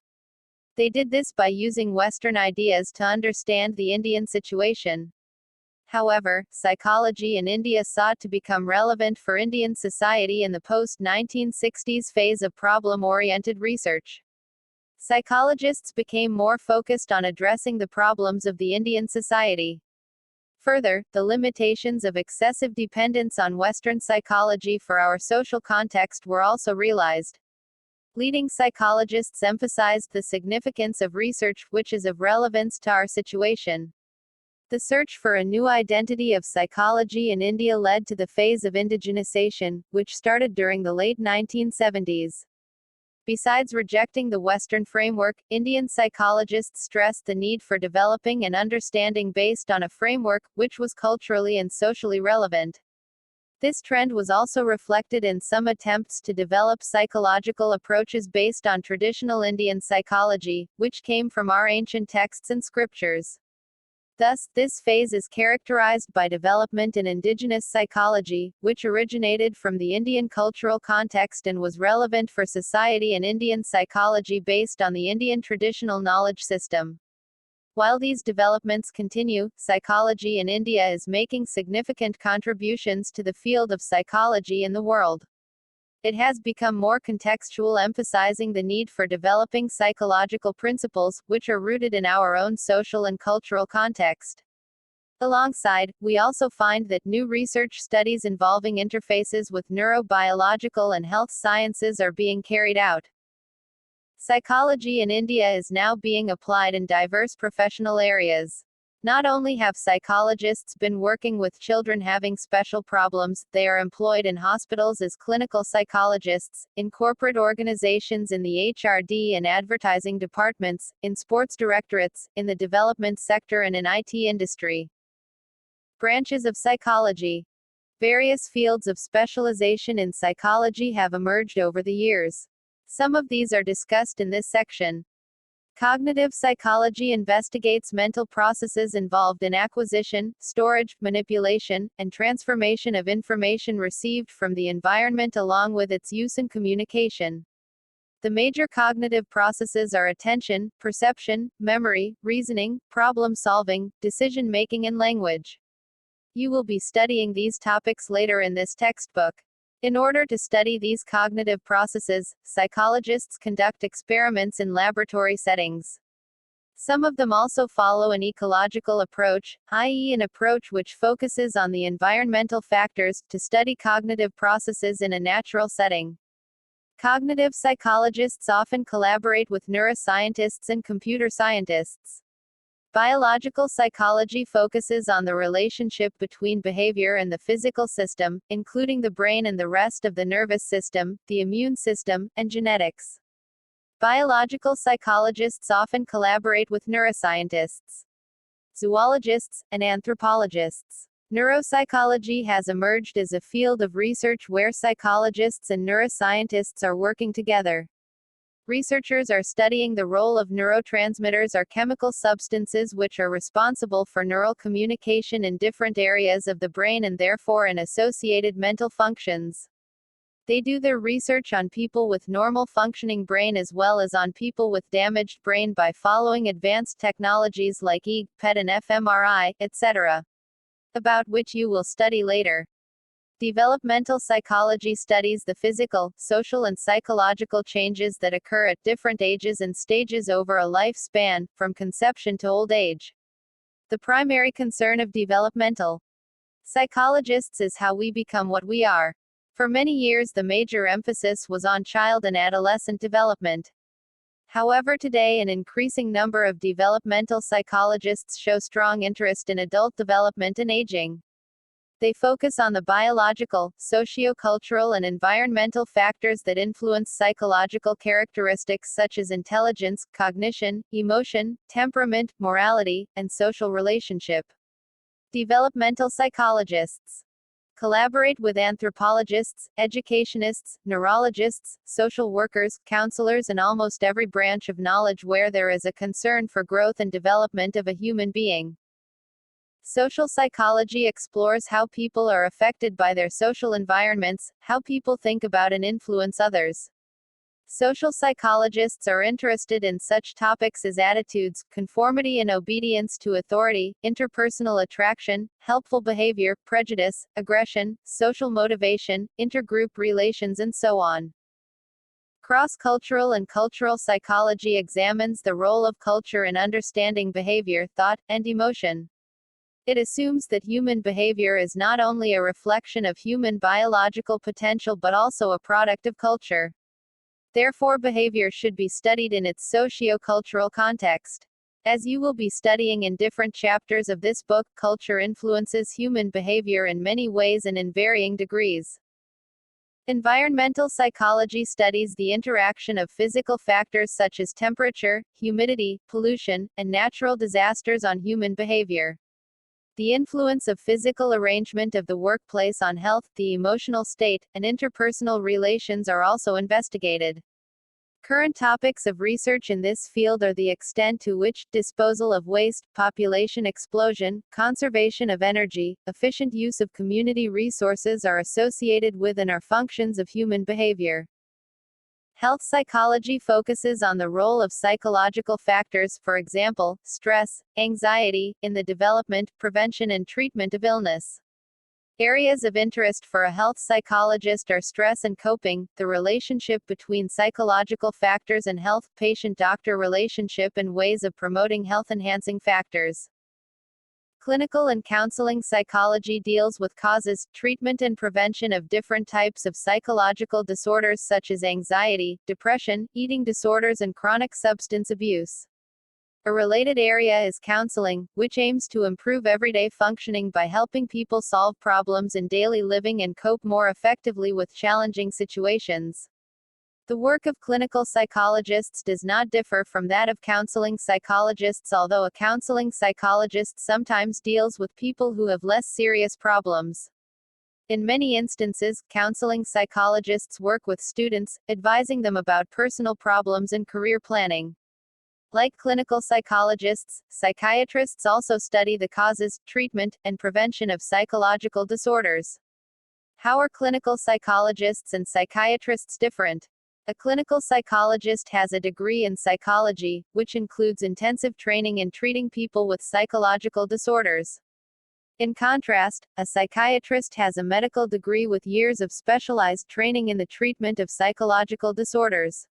They did this by using Western ideas to understand the Indian situation. However, psychology in India sought to become relevant for Indian society in the post-1960s phase of problem-oriented research. Psychologists became more focused on addressing the problems of the Indian society. Further, the limitations of excessive dependence on Western psychology for our social context were also realized. Leading psychologists emphasized the significance of research which is of relevance to our situation. The search for a new identity of psychology in India led to the phase of indigenization, which started during the late 1970s. Besides rejecting the Western framework, Indian psychologists stressed the need for developing an understanding based on a framework which was culturally and socially relevant. This trend was also reflected in some attempts to develop psychological approaches based on traditional Indian psychology, which came from our ancient texts and scriptures. Thus, this phase is characterized by development in indigenous psychology, which originated from the Indian cultural context and was relevant for society, and Indian psychology based on the Indian traditional knowledge system. While these developments continue, psychology in India is making significant contributions to the field of psychology in the world. It has become more contextual, emphasizing the need for developing psychological principles, which are rooted in our own social and cultural context. Alongside, we also find that new research studies involving interfaces with neurobiological and health sciences are being carried out. Psychology in India is now being applied in diverse professional areas. Not only have psychologists been working with children having special problems, they are employed in hospitals as clinical psychologists, in corporate organizations in the HRD and advertising departments, in sports directorates, in the development sector and in IT industry. Branches of psychology. Various fields of specialization in psychology have emerged over the years. Some of these are discussed in this section. Cognitive psychology investigates mental processes involved in acquisition, storage, manipulation, and transformation of information received from the environment along with its use in communication. The major cognitive processes are attention, perception, memory, reasoning, problem-solving, decision-making and language. You will be studying these topics later in this textbook. In order to study these cognitive processes, psychologists conduct experiments in laboratory settings. Some of them also follow an ecological approach, i.e., an approach which focuses on the environmental factors, to study cognitive processes in a natural setting. Cognitive psychologists often collaborate with neuroscientists and computer scientists. Biological psychology focuses on the relationship between behavior and the physical system, including the brain and the rest of the nervous system, the immune system, and genetics. Biological psychologists often collaborate with neuroscientists, zoologists, and anthropologists. Neuropsychology has emerged as a field of research where psychologists and neuroscientists are working together. Researchers are studying the role of neurotransmitters or chemical substances which are responsible for neural communication in different areas of the brain and therefore in associated mental functions. They do their research on people with normal functioning brain as well as on people with damaged brain by following advanced technologies like EEG, PET and fMRI, etc., about which you will study later. Developmental psychology studies the physical, social and psychological changes that occur at different ages and stages over a lifespan, from conception to old age. The primary concern of developmental psychologists is how we become what we are. For many years the major emphasis was on child and adolescent development. However, today an increasing number of developmental psychologists show strong interest in adult development and aging. They focus on the biological, socio-cultural and environmental factors that influence psychological characteristics such as intelligence, cognition, emotion, temperament, morality, and social relationship. Developmental psychologists collaborate with anthropologists, educationists, neurologists, social workers, counselors and almost every branch of knowledge where there is a concern for growth and development of a human being. Social psychology explores how people are affected by their social environments, how people think about and influence others. Social psychologists are interested in such topics as attitudes, conformity and obedience to authority, interpersonal attraction, helpful behavior, prejudice, aggression, social motivation, intergroup relations and so on. Cross-cultural and cultural psychology examines the role of culture in understanding behavior, thought, and emotion. It assumes that human behavior is not only a reflection of human biological potential but also a product of culture. Therefore, behavior should be studied in its socio-cultural context. As you will be studying in different chapters of this book, culture influences human behavior in many ways and in varying degrees. Environmental psychology studies the interaction of physical factors such as temperature, humidity, pollution, and natural disasters on human behavior. The influence of physical arrangement of the workplace on health, the emotional state, and interpersonal relations are also investigated. Current topics of research in this field are the extent to which disposal of waste, population explosion, conservation of energy, efficient use of community resources are associated with and are functions of human behavior. Health psychology focuses on the role of psychological factors, for example, stress, anxiety, in the development, prevention and treatment of illness. Areas of interest for a health psychologist are stress and coping, the relationship between psychological factors and health, patient-doctor relationship and ways of promoting health-enhancing factors. Clinical and counseling psychology deals with causes, treatment and prevention of different types of psychological disorders such as anxiety, depression, eating disorders and chronic substance abuse. A related area is counseling, which aims to improve everyday functioning by helping people solve problems in daily living and cope more effectively with challenging situations. The work of clinical psychologists does not differ from that of counseling psychologists, although a counseling psychologist sometimes deals with people who have less serious problems. In many instances, counseling psychologists work with students, advising them about personal problems and career planning. Like clinical psychologists, psychiatrists also study the causes, treatment, and prevention of psychological disorders. How are clinical psychologists and psychiatrists different? A clinical psychologist has a degree in psychology, which includes intensive training in treating people with psychological disorders. In contrast, a psychiatrist has a medical degree with years of specialized training in the treatment of psychological disorders.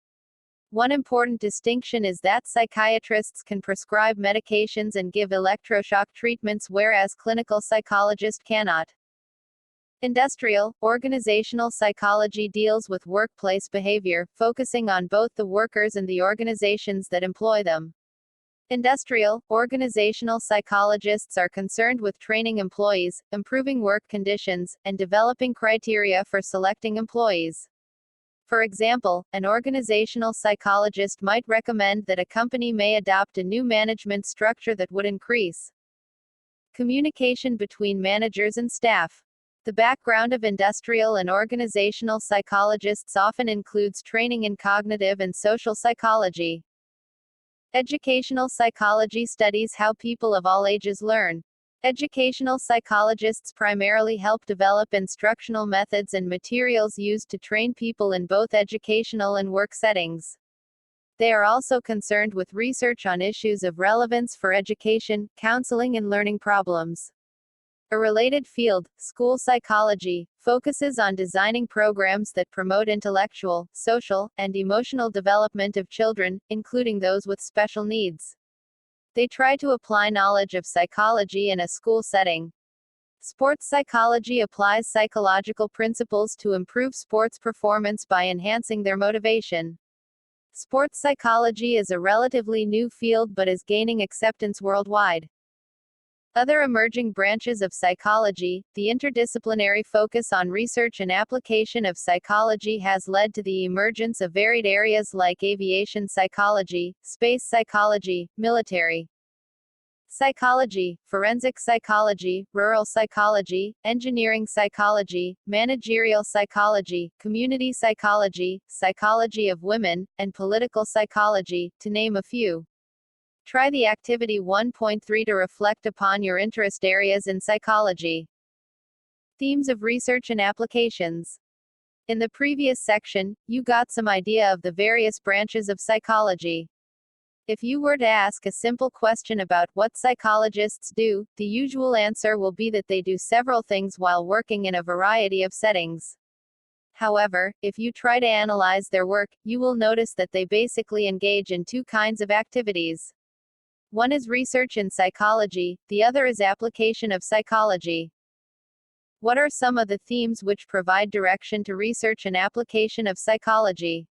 One important distinction is that psychiatrists can prescribe medications and give electroshock treatments, whereas clinical psychologists cannot. Industrial, organizational psychology deals with workplace behavior, focusing on both the workers and the organizations that employ them. Industrial, organizational psychologists are concerned with training employees, improving work conditions, and developing criteria for selecting employees. For example, an organizational psychologist might recommend that a company may adopt a new management structure that would increase Communication between managers and staff. The background of industrial and organizational psychologists often includes training in cognitive and social psychology. Educational psychology studies how people of all ages learn. Educational psychologists primarily help develop instructional methods and materials used to train people in both educational and work settings. They are also concerned with research on issues of relevance for education, counseling, and learning problems. A related field, school psychology, focuses on designing programs that promote intellectual, social, and emotional development of children, including those with special needs. They try to apply knowledge of psychology in a school setting. Sports psychology applies psychological principles to improve sports performance by enhancing their motivation. Sports psychology is a relatively new field but is gaining acceptance worldwide. Other emerging branches of psychology, the interdisciplinary focus on research and application of psychology has led to the emergence of varied areas like aviation psychology, space psychology, military psychology, forensic psychology, rural psychology, engineering psychology, managerial psychology, community psychology, psychology of women, and political psychology, to name a few. Try the activity 1.3 to reflect upon your interest areas in psychology. Themes of research and applications. In the previous section, you got some idea of the various branches of psychology. If you were to ask a simple question about what psychologists do, the usual answer will be that they do several things while working in a variety of settings. However, if you try to analyze their work, you will notice that they basically engage in two kinds of activities. One is research in psychology, the other is application of psychology. What are some of the themes which provide direction to research and application of psychology?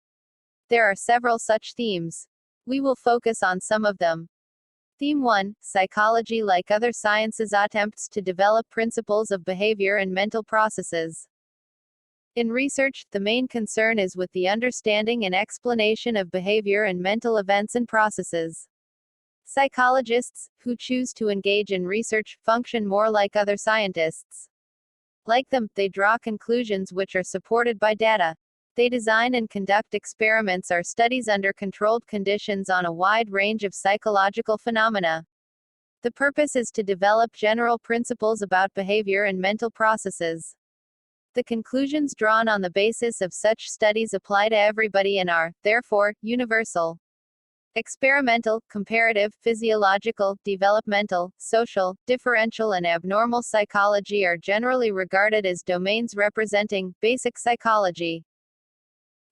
There are several such themes. We will focus on some of them. Theme 1, psychology like other sciences attempts to develop principles of behavior and mental processes. In research, the main concern is with the understanding and explanation of behavior and mental events and processes. Psychologists, who choose to engage in research, function more like other scientists. Like them, they draw conclusions which are supported by data. They design and conduct experiments or studies under controlled conditions on a wide range of psychological phenomena. The purpose is to develop general principles about behavior and mental processes. The conclusions drawn on the basis of such studies apply to everybody and are, therefore, universal. Experimental, comparative, physiological, developmental, social, differential and abnormal psychology are generally regarded as domains representing basic psychology.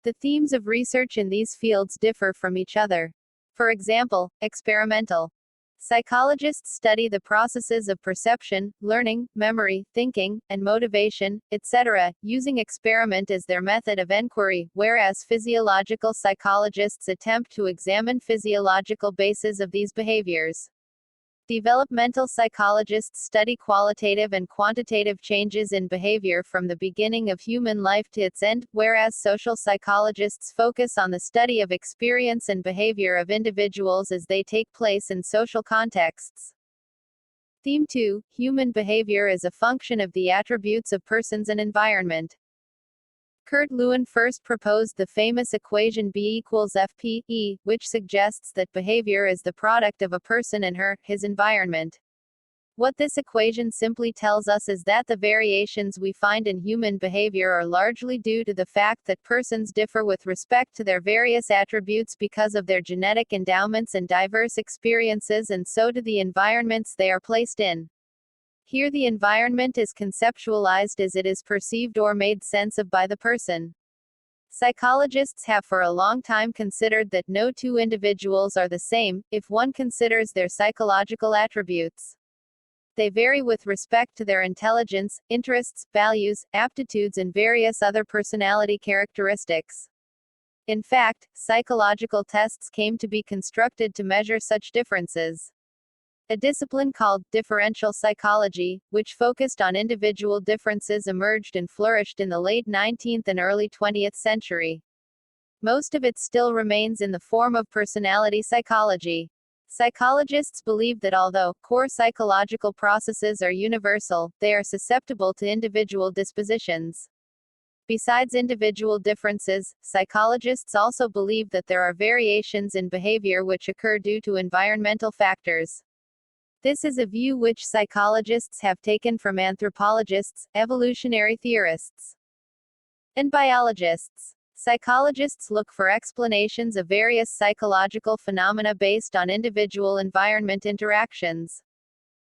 The themes of research in these fields differ from each other. For example, experimental psychologists study the processes of perception, learning, memory, thinking, and motivation, etc., using experiment as their method of enquiry, whereas physiological psychologists attempt to examine physiological bases of these behaviors. Developmental psychologists study qualitative and quantitative changes in behavior from the beginning of human life to its end, whereas social psychologists focus on the study of experience and behavior of individuals as they take place in social contexts. Theme 2, human behavior is a function of the attributes of persons and environment. Kurt Lewin first proposed the famous equation B equals FP, which suggests that behavior is the product of a person and his environment. What this equation simply tells us is that the variations we find in human behavior are largely due to the fact that persons differ with respect to their various attributes because of their genetic endowments and diverse experiences, and so do the environments they are placed in. Here the environment is conceptualized as it is perceived or made sense of by the person. Psychologists have for a long time considered that no two individuals are the same, if one considers their psychological attributes. They vary with respect to their intelligence, interests, values, aptitudes and various other personality characteristics. In fact, psychological tests came to be constructed to measure such differences. A discipline called differential psychology, which focused on individual differences, emerged and flourished in the late 19th and early 20th century. Most of it still remains in the form of personality psychology. Psychologists believe that although core psychological processes are universal, they are susceptible to individual dispositions. Besides individual differences, psychologists also believe that there are variations in behavior which occur due to environmental factors. This is a view which psychologists have taken from anthropologists, evolutionary theorists, and biologists. Psychologists look for explanations of various psychological phenomena based on individual environment interactions.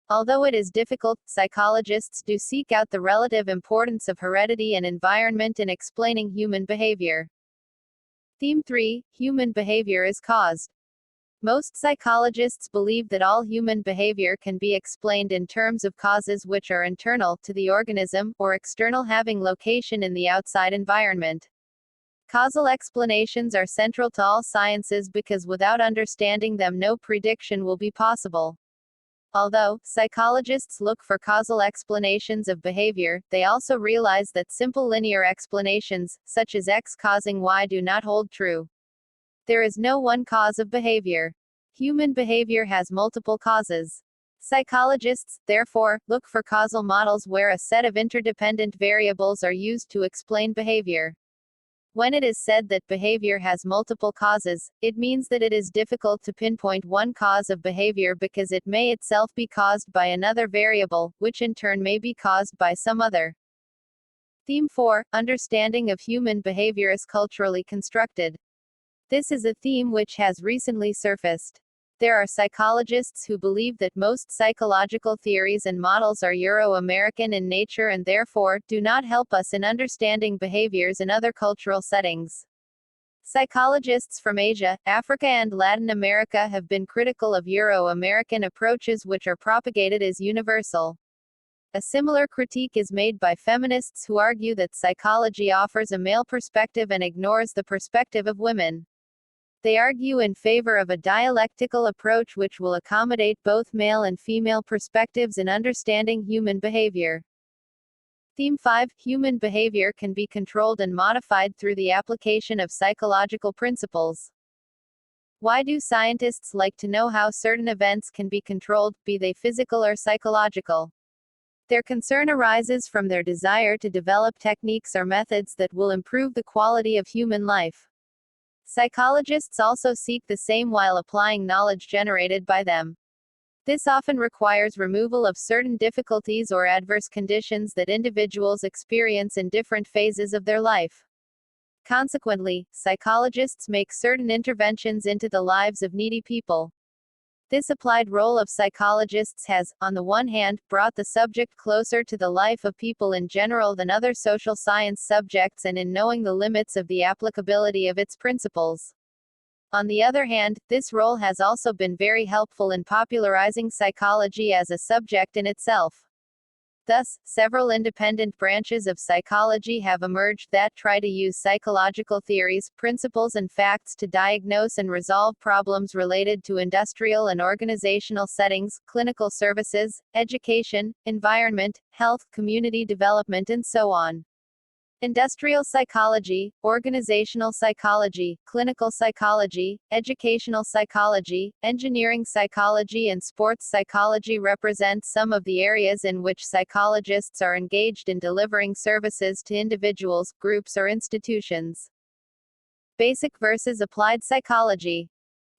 Although it is difficult, psychologists do seek out the relative importance of heredity and environment in explaining human behavior. Theme 3: Human behavior is caused. Most psychologists believe that all human behavior can be explained in terms of causes which are internal to the organism, or external having location in the outside environment. Causal explanations are central to all sciences because without understanding them no prediction will be possible. Although psychologists look for causal explanations of behavior, they also realize that simple linear explanations, such as X causing Y, do not hold true. There is no one cause of behavior. Human behavior has multiple causes. Psychologists, therefore, look for causal models where a set of interdependent variables are used to explain behavior. When it is said that behavior has multiple causes, it means that it is difficult to pinpoint one cause of behavior because it may itself be caused by another variable, which in turn may be caused by some other. Theme 4: Understanding of human behavior is culturally constructed. This is a theme which has recently surfaced. There are psychologists who believe that most psychological theories and models are Euro-American in nature and therefore, do not help us in understanding behaviors in other cultural settings. Psychologists from Asia, Africa and Latin America have been critical of Euro-American approaches which are propagated as universal. A similar critique is made by feminists who argue that psychology offers a male perspective and ignores the perspective of women. They argue in favor of a dialectical approach which will accommodate both male and female perspectives in understanding human behavior. Theme 5: Human behavior can be controlled and modified through the application of psychological principles. Why do scientists like to know how certain events can be controlled, be they physical or psychological? Their concern arises from their desire to develop techniques or methods that will improve the quality of human life. Psychologists also seek the same while applying knowledge generated by them. This often requires removal of certain difficulties or adverse conditions that individuals experience in different phases of their life. Consequently, psychologists make certain interventions into the lives of needy people. This applied role of psychologists has, on the one hand, brought the subject closer to the life of people in general than other social science subjects and in knowing the limits of the applicability of its principles. On the other hand, this role has also been very helpful in popularizing psychology as a subject in itself. Thus, several independent branches of psychology have emerged that try to use psychological theories, principles and facts to diagnose and resolve problems related to industrial and organizational settings, clinical services, education, environment, health, community development and so on. Industrial psychology, organizational psychology, clinical psychology, educational psychology, engineering psychology and sports psychology represent some of the areas in which psychologists are engaged in delivering services to individuals, groups or institutions. Basic versus applied psychology.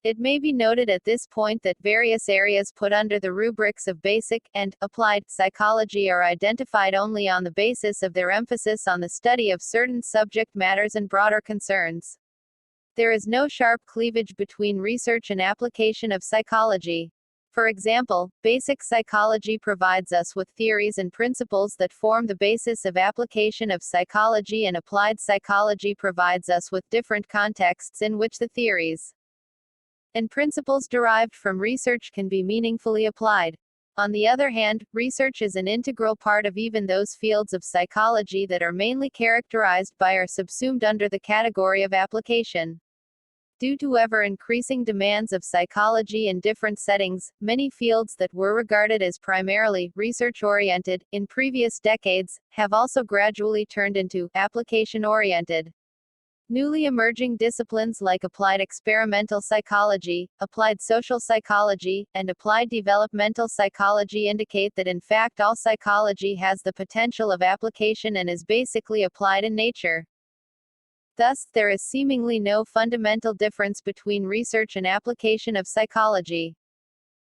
It may be noted at this point that various areas put under the rubrics of basic and applied psychology are identified only on the basis of their emphasis on the study of certain subject matters and broader concerns. There is no sharp cleavage between research and application of psychology. For example, basic psychology provides us with theories and principles that form the basis of application of psychology, and applied psychology provides us with different contexts in which the theories and principles derived from research can be meaningfully applied. On the other hand, research is an integral part of even those fields of psychology that are mainly characterized by or subsumed under the category of application. Due to ever-increasing demands of psychology in different settings, many fields that were regarded as primarily research-oriented in previous decades have also gradually turned into application-oriented. Newly emerging disciplines like applied experimental psychology, applied social psychology, and applied developmental psychology indicate that in fact all psychology has the potential of application and is basically applied in nature. Thus, there is seemingly no fundamental difference between research and application of psychology.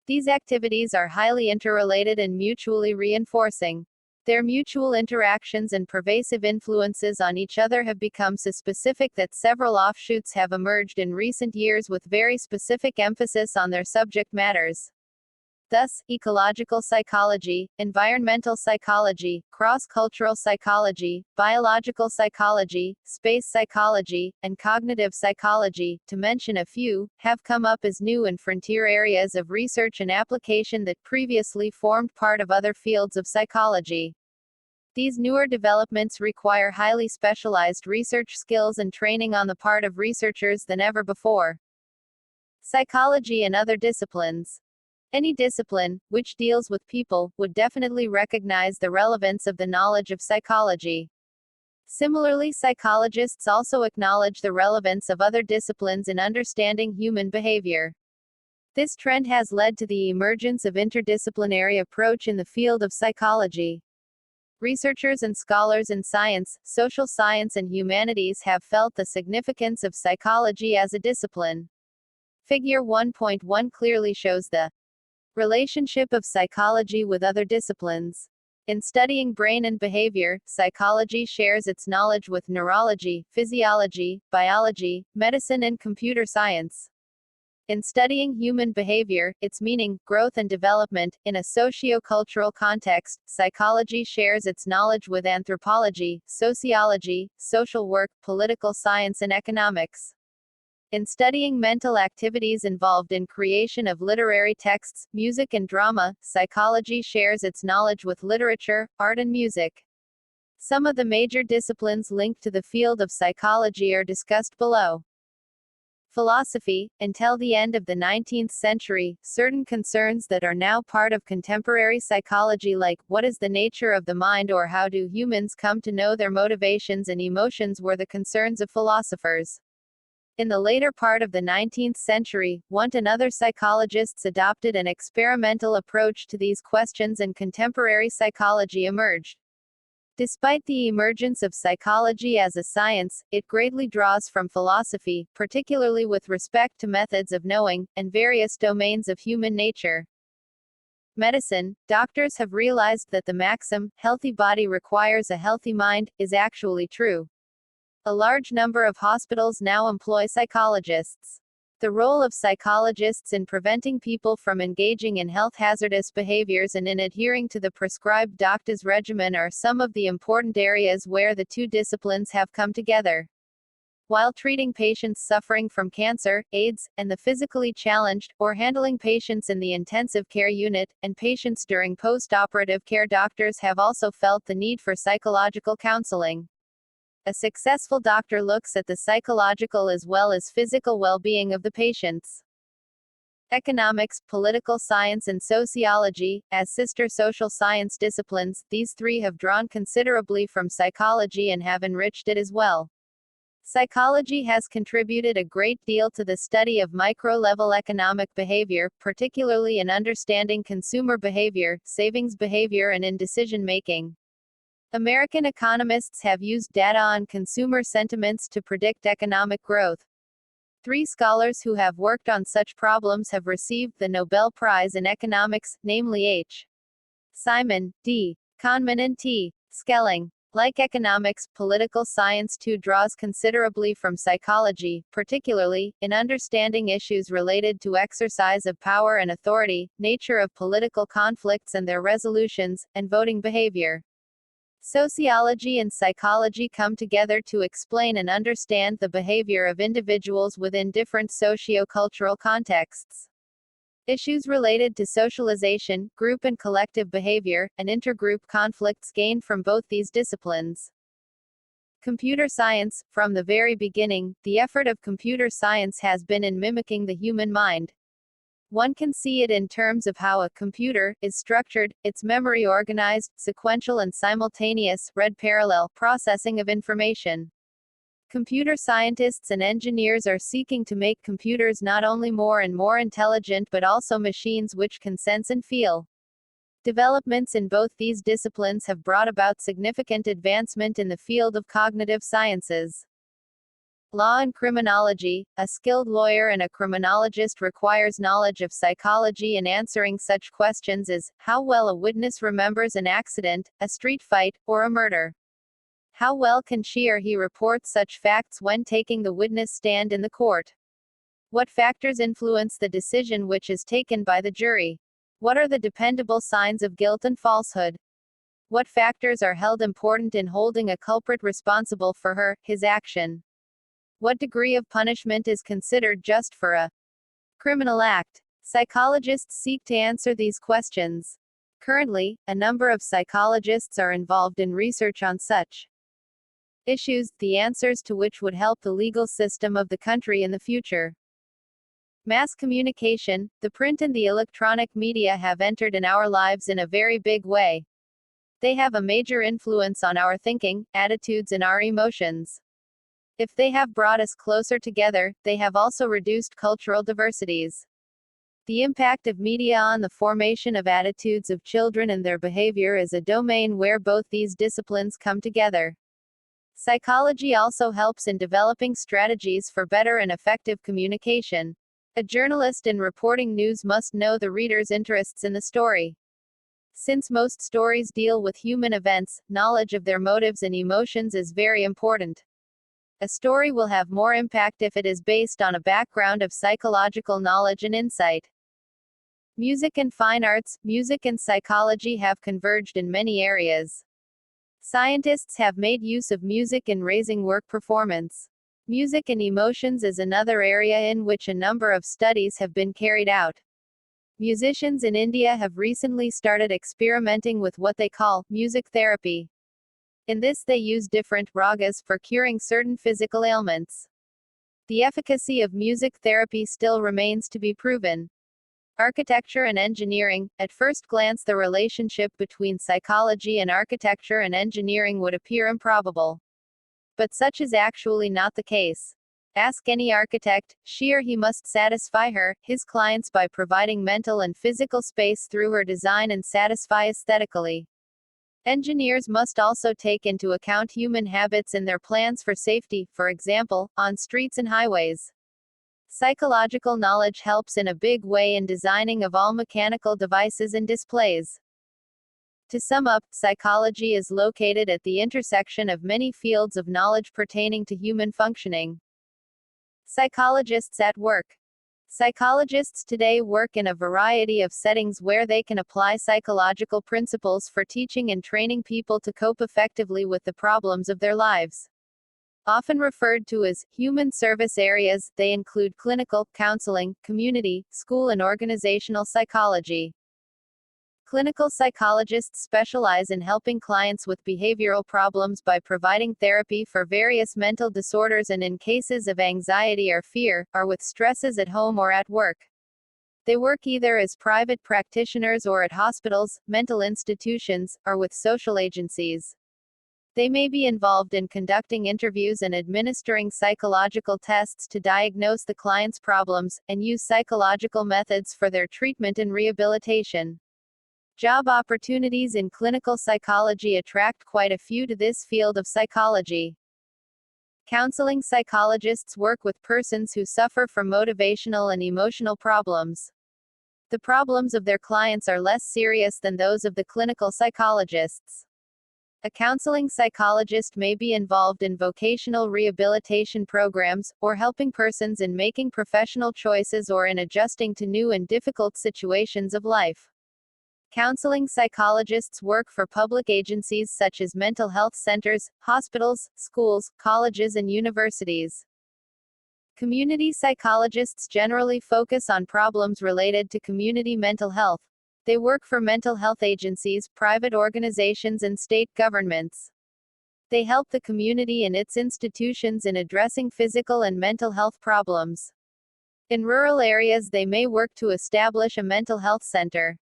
These activities are highly interrelated and mutually reinforcing. Their mutual interactions and pervasive influences on each other have become so specific that several offshoots have emerged in recent years with very specific emphasis on their subject matters. Thus, ecological psychology, environmental psychology, cross-cultural psychology, biological psychology, space psychology, and cognitive psychology, to mention a few, have come up as new and frontier areas of research and application that previously formed part of other fields of psychology. These newer developments require highly specialized research skills and training on the part of researchers than ever before. Psychology and other disciplines. Any discipline, which deals with people, would definitely recognize the relevance of the knowledge of psychology. Similarly, psychologists also acknowledge the relevance of other disciplines in understanding human behavior. This trend has led to the emergence of interdisciplinary approach in the field of psychology. Researchers and scholars in science, social science and humanities have felt the significance of psychology as a discipline. Figure 1.1 clearly shows the relationship of psychology with other disciplines. In studying brain and behavior, psychology shares its knowledge with neurology, physiology, biology, medicine and computer science. In studying human behavior, its meaning, growth and development, in a socio-cultural context, psychology shares its knowledge with anthropology, sociology, social work, political science and economics. In studying mental activities involved in creation of literary texts, music and drama, psychology shares its knowledge with literature, art and music. Some of the major disciplines linked to the field of psychology are discussed below. Philosophy. Until the end of the 19th century, certain concerns that are now part of contemporary psychology like, what is the nature of the mind or how do humans come to know their motivations and emotions were the concerns of philosophers. In the later part of the 19th century, Wundt and other psychologists adopted an experimental approach to these questions and contemporary psychology emerged. Despite the emergence of psychology as a science, it greatly draws from philosophy, particularly with respect to methods of knowing, and various domains of human nature. Medicine. Doctors have realized that the maxim, healthy body requires a healthy mind, is actually true. A large number of hospitals now employ psychologists. The role of psychologists in preventing people from engaging in health hazardous behaviors and in adhering to the prescribed doctor's regimen are some of the important areas where the two disciplines have come together. While treating patients suffering from cancer, AIDS, and the physically challenged, or handling patients in the intensive care unit, and patients during post-operative care, doctors have also felt the need for psychological counseling. A successful doctor looks at the psychological as well as physical well-being of the patients. Economics, political science and sociology, as sister social science disciplines, these three have drawn considerably from psychology and have enriched it as well. Psychology has contributed a great deal to the study of micro-level economic behavior, particularly in understanding consumer behavior, savings behavior and in decision-making. American economists have used data on consumer sentiments to predict economic growth. 3 scholars who have worked on such problems have received the Nobel Prize in Economics, namely H. Simon, D. Kahneman and T. Schelling. Like economics, political science too draws considerably from psychology, particularly, in understanding issues related to exercise of power and authority, nature of political conflicts and their resolutions, and voting behavior. Sociology and psychology come together to explain and understand the behavior of individuals within different socio-cultural contexts. Issues related to socialization, group and collective behavior, and intergroup conflicts gain from both these disciplines. Computer science. From the very beginning, the effort of computer science has been in mimicking the human mind. One can see it in terms of how a computer is structured, its memory organized, sequential and simultaneous, read parallel processing of information. Computer scientists and engineers are seeking to make computers not only more and more intelligent but also machines which can sense and feel. Developments in both these disciplines have brought about significant advancement in the field of cognitive sciences. Law and criminology. A skilled lawyer and a criminologist requires knowledge of psychology in answering such questions as, how well a witness remembers an accident, a street fight, or a murder. How well can she or he report such facts when taking the witness stand in the court? What factors influence the decision which is taken by the jury? What are the dependable signs of guilt and falsehood? What factors are held important in holding a culprit responsible for her, his action? What degree of punishment is considered just for a criminal act? Psychologists seek to answer these questions. Currently, a number of psychologists are involved in research on such issues, the answers to which would help the legal system of the country in the future. Mass communication. The print and the electronic media have entered in our lives in a very big way. They have a major influence on our thinking, attitudes, and our emotions. If they have brought us closer together, they have also reduced cultural diversities. The impact of media on the formation of attitudes of children and their behavior is a domain where both these disciplines come together. Psychology also helps in developing strategies for better and effective communication. A journalist in reporting news must know the reader's interests in the story. Since most stories deal with human events, knowledge of their motives and emotions is very important. A story will have more impact if it is based on a background of psychological knowledge and insight. Music and fine arts. Music and psychology have converged in many areas. Scientists have made use of music in raising work performance. Music and emotions is another area in which a number of studies have been carried out. Musicians in India have recently started experimenting with what they call music therapy. In this, they use different ragas for curing certain physical ailments. The efficacy of music therapy still remains to be proven. Architecture and engineering. At first glance, the relationship between psychology and architecture and engineering would appear improbable. But such is actually not the case. Ask any architect, she or he must satisfy her, his clients by providing mental and physical space through her design and satisfy aesthetically. Engineers must also take into account human habits in their plans for safety, for example, on streets and highways. Psychological knowledge helps in a big way in designing of all mechanical devices and displays. To sum up, psychology is located at the intersection of many fields of knowledge pertaining to human functioning. Psychologists at work. Psychologists today work in a variety of settings where they can apply psychological principles for teaching and training people to cope effectively with the problems of their lives. Often referred to as human service areas, they include clinical, counseling, community, school, and organizational psychology. Clinical psychologists specialize in helping clients with behavioral problems by providing therapy for various mental disorders and in cases of anxiety or fear, or with stresses at home or at work. They work either as private practitioners or at hospitals, mental institutions, or with social agencies. They may be involved in conducting interviews and administering psychological tests to diagnose the client's problems, and use psychological methods for their treatment and rehabilitation. Job opportunities in clinical psychology attract quite a few to this field of psychology. Counseling psychologists work with persons who suffer from motivational and emotional problems. The problems of their clients are less serious than those of the clinical psychologists. A counseling psychologist may be involved in vocational rehabilitation programs, or helping persons in making professional choices or in adjusting to new and difficult situations of life. Counseling psychologists work for public agencies such as mental health centers, hospitals, schools, colleges, and universities. Community psychologists generally focus on problems related to community mental health. They work for mental health agencies, private organizations, and state governments. They help the community and its institutions in addressing physical and mental health problems. In rural areas, they may work to establish a mental health center.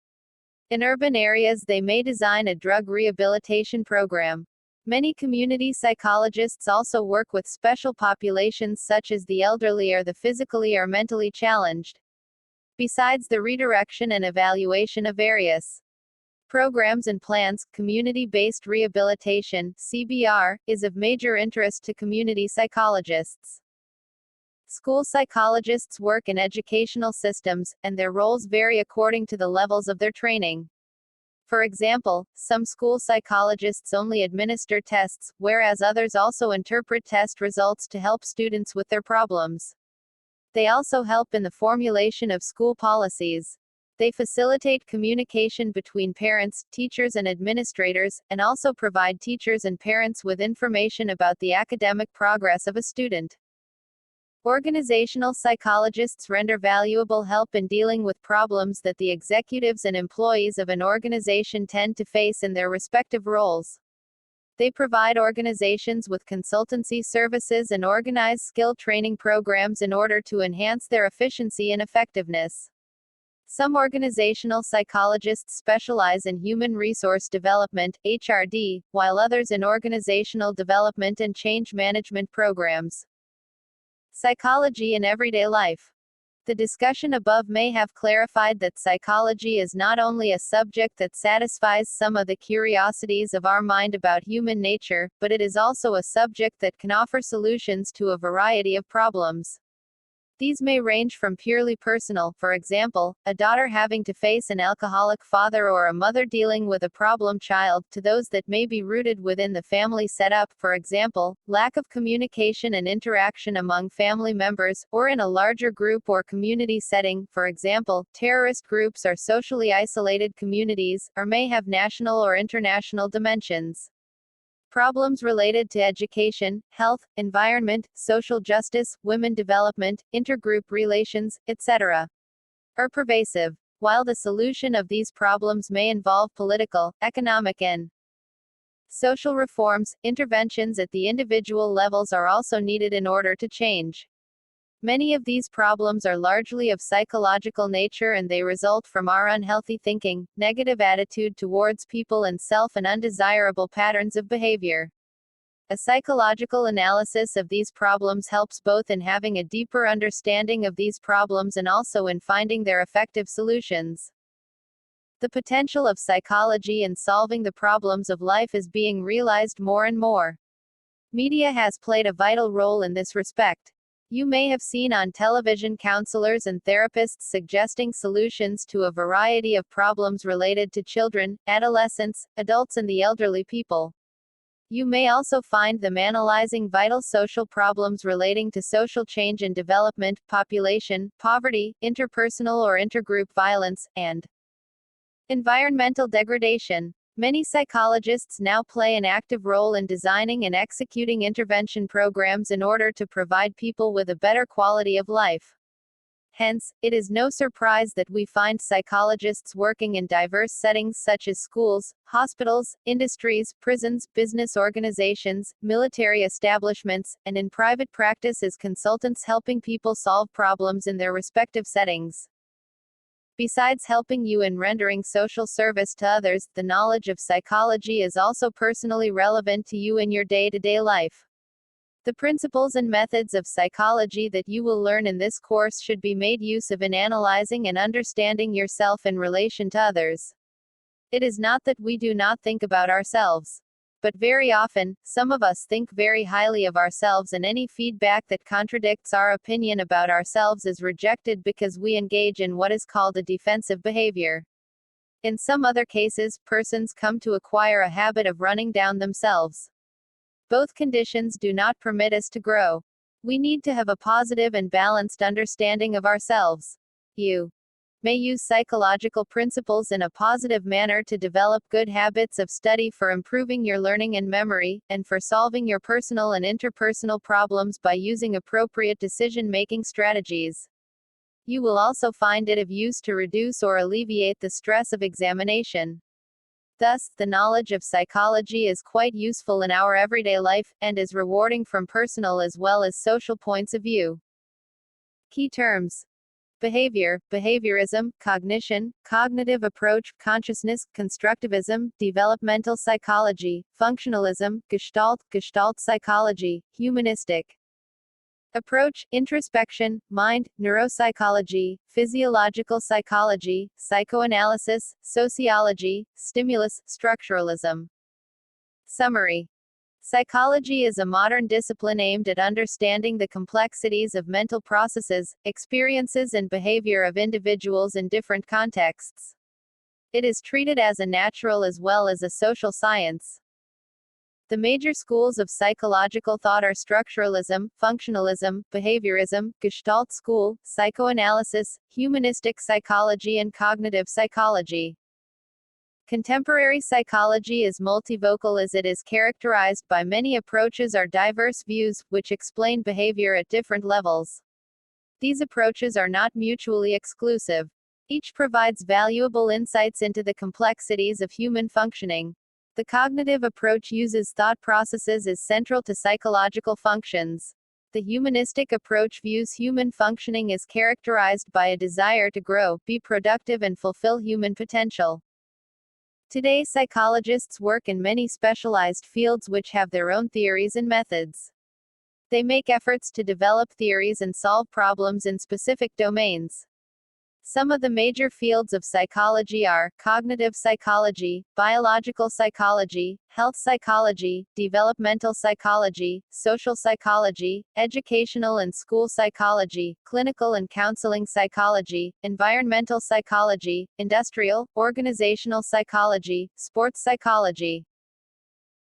In urban areas, they may design a drug rehabilitation program. Many community psychologists also work with special populations such as the elderly or the physically or mentally challenged. Besides the redirection and evaluation of various programs and plans, community-based rehabilitation (CBR) is of major interest to community psychologists. School psychologists work in educational systems, and their roles vary according to the levels of their training. For example, some school psychologists only administer tests, whereas others also interpret test results to help students with their problems. They also help in the formulation of school policies. They facilitate communication between parents, teachers and administrators, and also provide teachers and parents with information about the academic progress of a student. Organizational psychologists render valuable help in dealing with problems that the executives and employees of an organization tend to face in their respective roles. They provide organizations with consultancy services and organize skill training programs in order to enhance their efficiency and effectiveness. Some organizational psychologists specialize in human resource development, HRD, while others in organizational development and change management programs. Psychology in everyday life. The discussion above may have clarified that psychology is not only a subject that satisfies some of the curiosities of our mind about human nature, but it is also a subject that can offer solutions to a variety of problems. These may range from purely personal, for example, a daughter having to face an alcoholic father or a mother dealing with a problem child, to those that may be rooted within the family setup, for example, lack of communication and interaction among family members, or in a larger group or community setting, for example, terrorist groups or socially isolated communities, or may have national or international dimensions. Problems related to education, health, environment, social justice, women development, intergroup relations, etc. are pervasive. While the solution of these problems may involve political, economic and social reforms, interventions at the individual levels are also needed in order to change. Many of these problems are largely of psychological nature and they result from our unhealthy thinking, negative attitude towards people and self and undesirable patterns of behavior. A psychological analysis of these problems helps both in having a deeper understanding of these problems and also in finding their effective solutions. The potential of psychology in solving the problems of life is being realized more and more. Media has played a vital role in this respect. You may have seen on television counselors and therapists suggesting solutions to a variety of problems related to children, adolescents, adults and the elderly people. You may also find them analyzing vital social problems relating to social change and development, population, poverty, interpersonal or intergroup violence, and environmental degradation. Many psychologists now play an active role in designing and executing intervention programs in order to provide people with a better quality of life. Hence, it is no surprise that we find psychologists working in diverse settings such as schools, hospitals, industries, prisons, business organizations, military establishments, and in private practice as consultants helping people solve problems in their respective settings. Besides helping you in rendering social service to others, the knowledge of psychology is also personally relevant to you in your day-to-day life. The principles and methods of psychology that you will learn in this course should be made use of in analyzing and understanding yourself in relation to others. It is not that we do not think about ourselves. But very often, some of us think very highly of ourselves and any feedback that contradicts our opinion about ourselves is rejected because we engage in what is called a defensive behavior. In some other cases, persons come to acquire a habit of running down themselves. Both conditions do not permit us to grow. We need to have a positive and balanced understanding of ourselves. You may use psychological principles in a positive manner to develop good habits of study for improving your learning and memory, and for solving your personal and interpersonal problems by using appropriate decision-making strategies. You will also find it of use to reduce or alleviate the stress of examination. Thus, the knowledge of psychology is quite useful in our everyday life, and is rewarding from personal as well as social points of view. Key terms. behavior, behaviorism, cognition, cognitive approach, consciousness, constructivism, developmental psychology, functionalism, Gestalt psychology, humanistic approach, introspection, mind, neuropsychology, physiological psychology, psychoanalysis, sociology, stimulus, structuralism. Summary. Psychology is a modern discipline aimed at understanding the complexities of mental processes, experiences and behavior of individuals in different contexts. It is treated as a natural as well as a social science. The major schools of psychological thought are structuralism, functionalism, behaviorism, Gestalt school, psychoanalysis, humanistic psychology and cognitive psychology. Contemporary psychology is multivocal as it is characterized by many approaches or diverse views, which explain behavior at different levels. These approaches are not mutually exclusive. Each provides valuable insights into the complexities of human functioning. The cognitive approach uses thought processes as central to psychological functions. The humanistic approach views human functioning as characterized by a desire to grow, be productive and fulfill human potential. Today psychologists work in many specialized fields which have their own theories and methods. They make efforts to develop theories and solve problems in specific domains. Some of the major fields of psychology are cognitive psychology, biological psychology, health psychology, developmental psychology, social psychology, educational and school psychology, clinical and counseling psychology, environmental psychology, industrial, organizational psychology, sports psychology.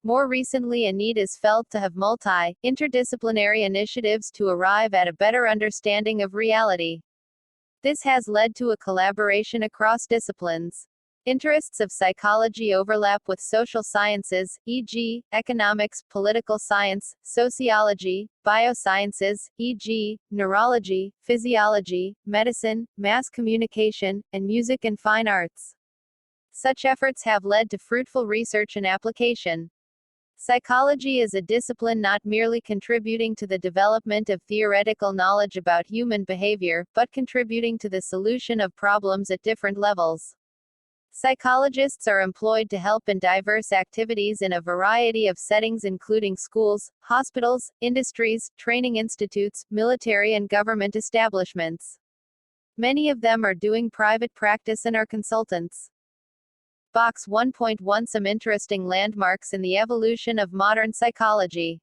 More recently, a need is felt to have interdisciplinary initiatives to arrive at a better understanding of reality. This has led to a collaboration across disciplines. Interests of psychology overlap with social sciences, e.g., economics, political science, sociology, biosciences, e.g., neurology, physiology, medicine, mass communication, and music and fine arts. Such efforts have led to fruitful research and application. Psychology is a discipline not merely contributing to the development of theoretical knowledge about human behavior, but contributing to the solution of problems at different levels. Psychologists are employed to help in diverse activities in a variety of settings including schools, hospitals, industries, training institutes, military and government establishments. Many of them are doing private practice and are consultants. Box 1.1 Some interesting landmarks in the evolution of modern psychology.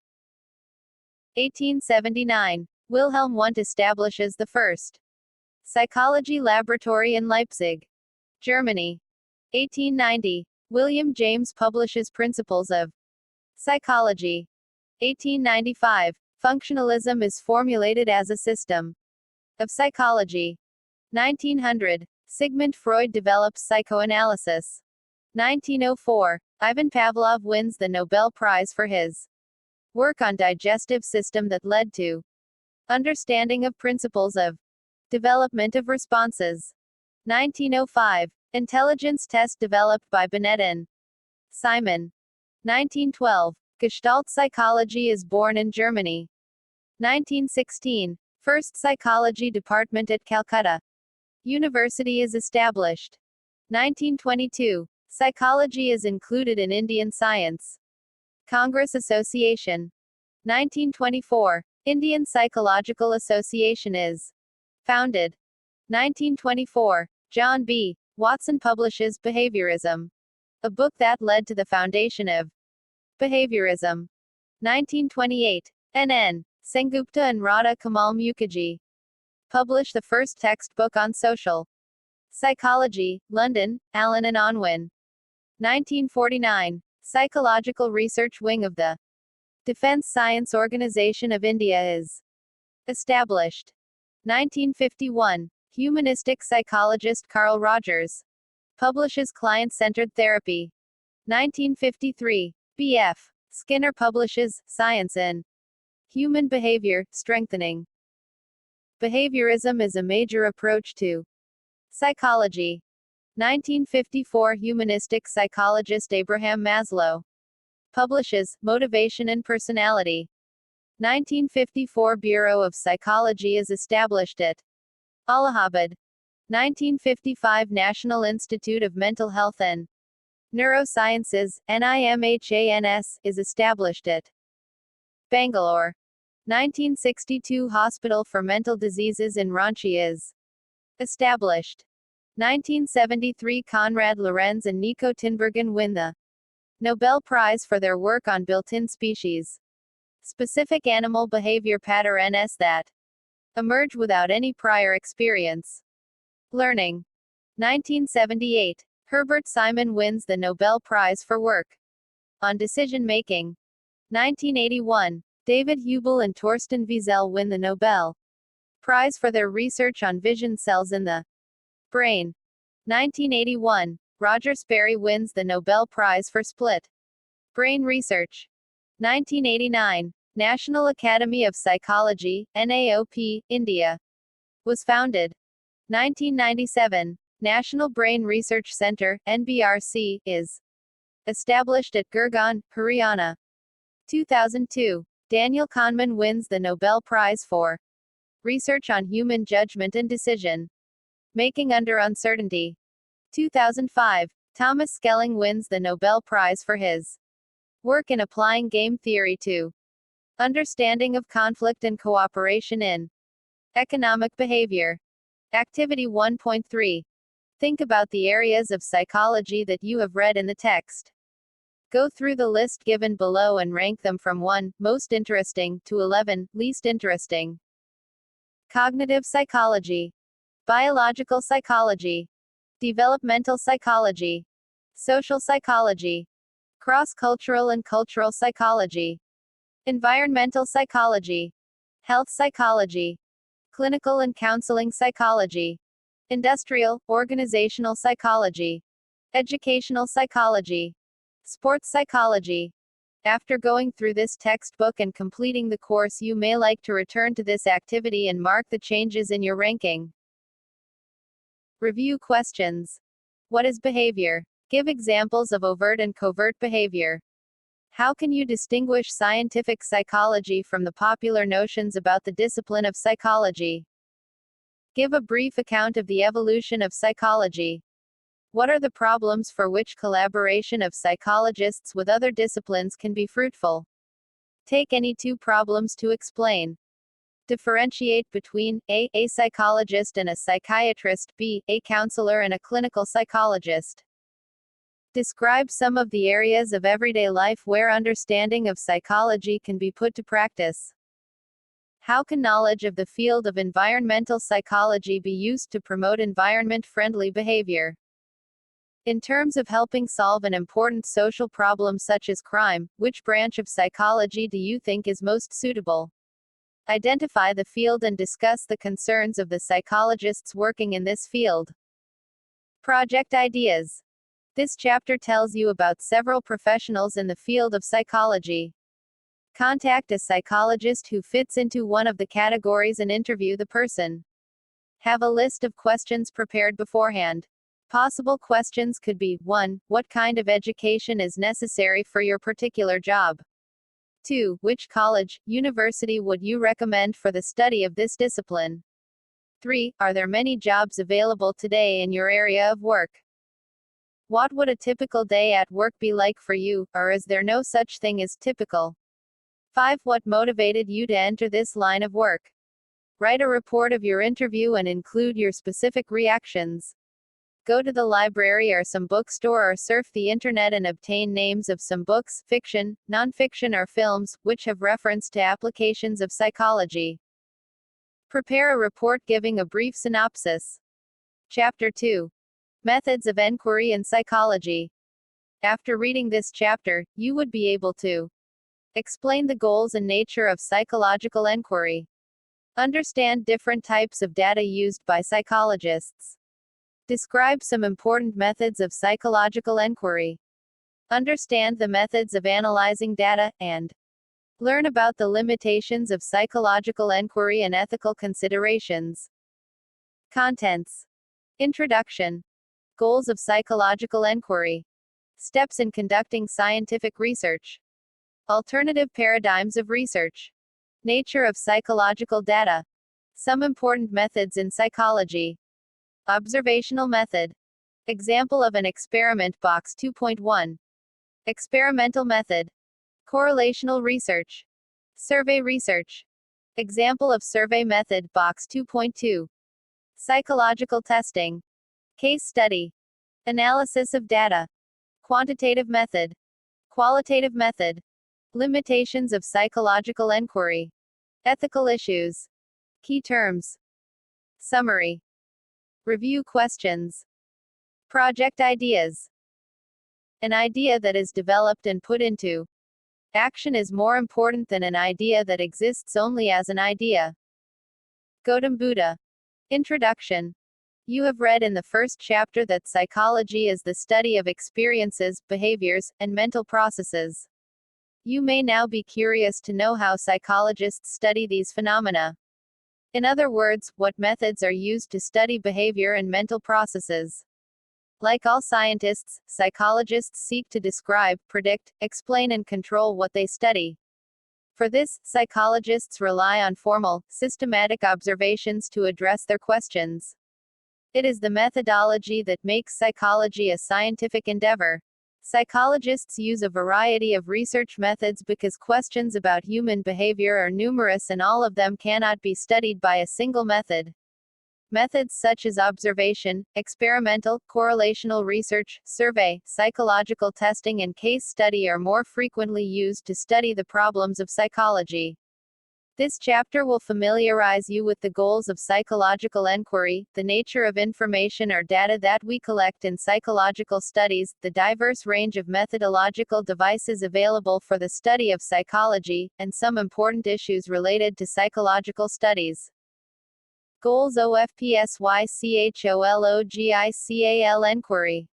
1879. Wilhelm Wundt establishes the first psychology laboratory in Leipzig, Germany. 1890. William James publishes Principles of Psychology. 1895. Functionalism is formulated as a system of psychology. 1900. Sigmund Freud develops psychoanalysis. 1904. Ivan Pavlov wins the Nobel Prize for his work on digestive system that led to understanding of principles of development of responses. 1905. Intelligence test developed by Binet and Simon. 1912. Gestalt psychology is born in Germany. 1916. First psychology department at Calcutta University is established. 1922. Psychology is included in Indian Science Congress Association. 1924. Indian Psychological Association is founded. 1924. John B. Watson publishes Behaviorism, a book that led to the foundation of behaviorism. 1928. N.N. Sengupta and Radha Kamal Mukherjee publish the first textbook on social psychology, London, Allen and Unwin. 1949. Psychological Research Wing of the Defence Science Organisation of India is established. 1951. Humanistic psychologist Carl Rogers publishes Client-Centered Therapy. 1953. B.F. Skinner publishes Science in Human Behavior, Strengthening. Behaviorism is a major approach to psychology. 1954. Humanistic psychologist Abraham Maslow publishes Motivation and Personality. 1954. Bureau of Psychology is established at Allahabad. 1955 National Institute of Mental Health and Neurosciences, NIMHANS, is established at Bangalore. 1962 Hospital for Mental Diseases in Ranchi is established. 1973 Konrad Lorenz and Nico Tinbergen win the Nobel Prize for their work on built-in species specific animal behavior patterns that emerge without any prior experience. Learning. 1978. Herbert Simon wins the Nobel Prize for work on decision making. 1981. David Hubel and Torsten Wiesel win the Nobel Prize for their research on vision cells in the brain. 1981. Roger Sperry wins the Nobel Prize for split brain research. 1989. National Academy of Psychology, NAOP, India, was founded. 1997. National Brain Research Centre, NBRC, is established at Gurgaon, Haryana. 2002. Daniel Kahneman wins the Nobel Prize for research on human judgment and decision making under uncertainty. 2005. Thomas Schelling wins the Nobel Prize for his work in applying game theory to understanding of conflict and cooperation in economic behavior. Activity 1.3. Think about the areas of psychology that you have read in the text. Go through the list given below and rank them from 1, most interesting, to 11, least interesting. Cognitive psychology, biological psychology, developmental psychology, social psychology, cross-cultural and cultural psychology, environmental psychology, health psychology, clinical and counseling psychology, industrial, organizational psychology, educational psychology, sports psychology. After going through this textbook and completing the course, you may like to return to this activity and mark the changes in your ranking. Review questions. What is behavior? Give examples of overt and covert behavior. How can you distinguish scientific psychology from the popular notions about the discipline of psychology? Give a brief account of the evolution of psychology. What are the problems for which collaboration of psychologists with other disciplines can be fruitful? Take any two problems to explain. Differentiate between a psychologist and a psychiatrist, b, a counselor and a clinical psychologist. Describe some of the areas of everyday life where understanding of psychology can be put to practice. How can knowledge of the field of environmental psychology be used to promote environment-friendly behavior? In terms of helping solve an important social problem such as crime, which branch of psychology do you think is most suitable? Identify the field and discuss the concerns of the psychologists working in this field. Project ideas. This chapter tells you about several professionals in the field of psychology. Contact a psychologist who fits into one of the categories and interview the person. Have a list of questions prepared beforehand. Possible questions could be: 1. What kind of education is necessary for your particular job? 2. Which college, university would you recommend for the study of this discipline? 3. Are there many jobs available today in your area of work? What would a typical day at work be like for you, or is there no such thing as typical? 5. What motivated you to enter this line of work? Write a report of your interview and include your specific reactions. Go to the library or some bookstore or surf the internet and obtain names of some books, fiction, non-fiction or films, which have reference to applications of psychology. Prepare a report giving a brief synopsis. Chapter 2. Methods of Enquiry in Psychology. After reading this chapter, you would be able to explain the goals and nature of psychological enquiry. Understand different types of data used by psychologists. Describe some important methods of psychological enquiry. Understand the methods of analyzing data, and learn about the limitations of psychological enquiry and ethical considerations. Contents. Introduction. Goals of psychological enquiry. Steps in conducting scientific research. Alternative paradigms of research. Nature of psychological data. Some important methods in psychology. Observational method. Example of an experiment, box 2.1. Experimental method. Correlational research. Survey research. Example of survey method, box 2.2. Psychological testing. Case study. Analysis of data. Quantitative method. Qualitative method. Limitations of psychological enquiry. Ethical issues. Key terms. Summary. Review questions. Project ideas. An idea that is developed and put into action is more important than an idea that exists only as an idea. Gautam Buddha. Introduction. You have read in the first chapter that psychology is the study of experiences, behaviors, and mental processes. You may now be curious to know how psychologists study these phenomena. In other words, what methods are used to study behavior and mental processes. Like all scientists, psychologists seek to describe, predict, explain, and control what they study. For this, psychologists rely on formal, systematic observations to address their questions. It is the methodology that makes psychology a scientific endeavor. Psychologists use a variety of research methods because questions about human behavior are numerous and all of them cannot be studied by a single method. Methods such as observation, experimental, correlational research, survey, psychological testing, and case study are more frequently used to study the problems of psychology. This chapter will familiarize you with the goals of psychological enquiry, the nature of information or data that we collect in psychological studies, the diverse range of methodological devices available for the study of psychology, and some important issues related to psychological studies. Goals OFPSYCHOLOGICAL Enquiry.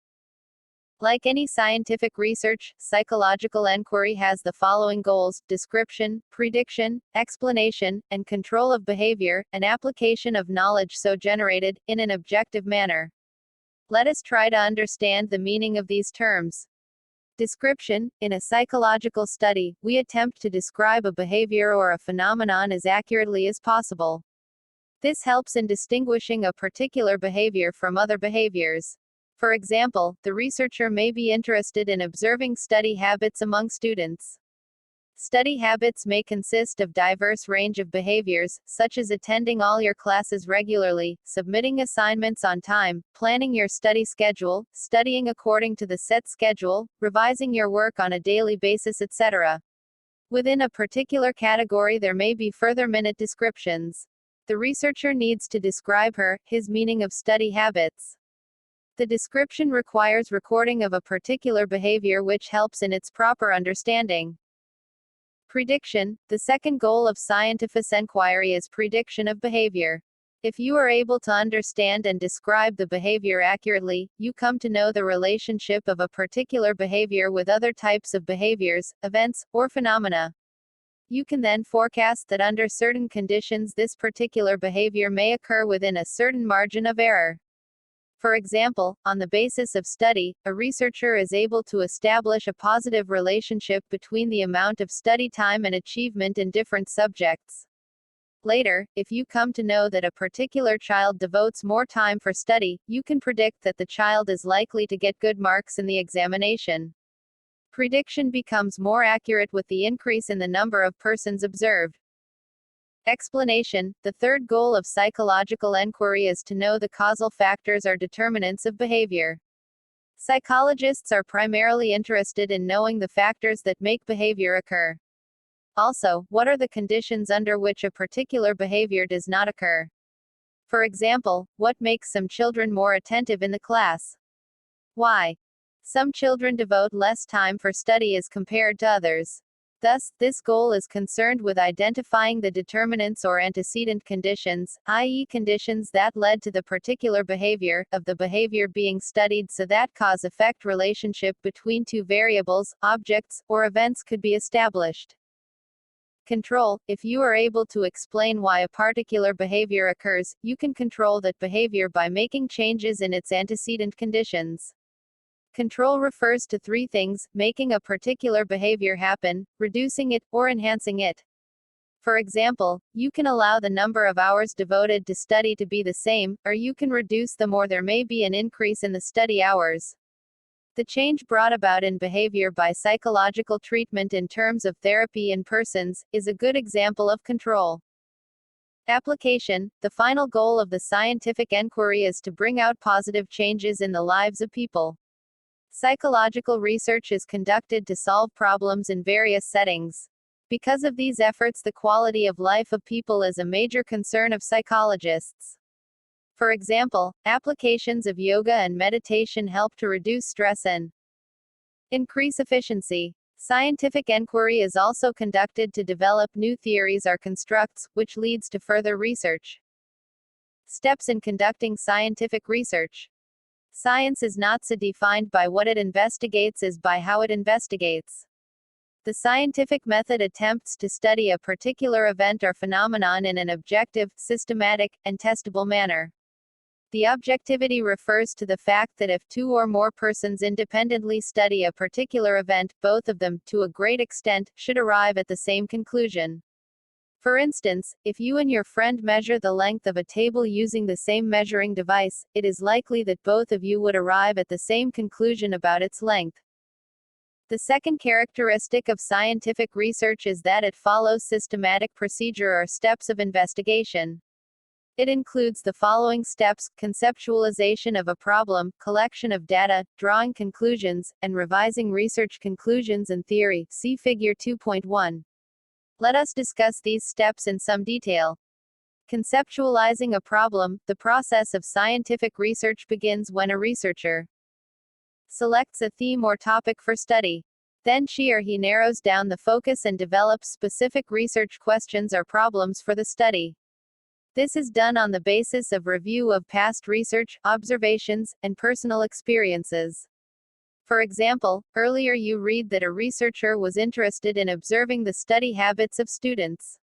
Like any scientific research, psychological enquiry has the following goals: description, prediction, explanation, and control of behavior, and application of knowledge so generated, in an objective manner. Let us try to understand the meaning of these terms. Description. In a psychological study, we attempt to describe a behavior or a phenomenon as accurately as possible. This helps in distinguishing a particular behavior from other behaviors. For example, the researcher may be interested in observing study habits among students. Study habits may consist of diverse range of behaviors, such as attending all your classes regularly, submitting assignments on time, planning your study schedule, studying according to the set schedule, revising your work on a daily basis, etc. Within a particular category there may be further minute descriptions. The researcher needs to describe his meaning of study habits. The description requires recording of a particular behavior which helps in its proper understanding. Prediction. The second goal of scientific enquiry is prediction of behavior. If you are able to understand and describe the behavior accurately, you come to know the relationship of a particular behavior with other types of behaviors, events, or phenomena. You can then forecast that under certain conditions this particular behavior may occur within a certain margin of error. For example, on the basis of study, a researcher is able to establish a positive relationship between the amount of study time and achievement in different subjects. Later, if you come to know that a particular child devotes more time for study, you can predict that the child is likely to get good marks in the examination. Prediction becomes more accurate with the increase in the number of persons observed. Explanation. The third goal of psychological enquiry is to know the causal factors or determinants of behavior. Psychologists are primarily interested in knowing the factors that make behavior occur. Also, what are the conditions under which a particular behavior does not occur? For example, what makes some children more attentive in the class? Why? Some children devote less time for study as compared to others. Thus, this goal is concerned with identifying the determinants or antecedent conditions, i.e. conditions that led to the particular behavior, of the behavior being studied so that cause-effect relationship between two variables, objects, or events could be established. Control. If you are able to explain why a particular behavior occurs, you can control that behavior by making changes in its antecedent conditions. Control refers to three things: making a particular behavior happen, reducing it, or enhancing it. For example, you can allow the number of hours devoted to study to be the same, or you can reduce them, or there may be an increase in the study hours. The change brought about in behavior by psychological treatment in terms of therapy in persons is a good example of control. Application. The final goal of the scientific enquiry is to bring out positive changes in the lives of people. Psychological research is conducted to solve problems in various settings. Because of these efforts, the quality of life of people is a major concern of psychologists. For example, applications of yoga and meditation help to reduce stress and increase efficiency. Scientific enquiry is also conducted to develop new theories or constructs, which leads to further research. Steps in conducting scientific research. Science is not so defined by what it investigates as by how it investigates. The scientific method attempts to study a particular event or phenomenon in an objective, systematic, and testable manner. The objectivity refers to the fact that if two or more persons independently study a particular event, both of them, to a great extent, should arrive at the same conclusion. For instance, if you and your friend measure the length of a table using the same measuring device, it is likely that both of you would arrive at the same conclusion about its length. The second characteristic of scientific research is that it follows systematic procedure or steps of investigation. It includes the following steps: conceptualization of a problem, collection of data, drawing conclusions, and revising research conclusions and theory. See Figure 2.1. Let us discuss these steps in some detail. Conceptualizing a problem. The process of scientific research begins when a researcher selects a theme or topic for study. Then she or he narrows down the focus and develops specific research questions or problems for the study. This is done on the basis of review of past research, observations, and personal experiences. For example, earlier you read that a researcher was interested in observing the study habits of students.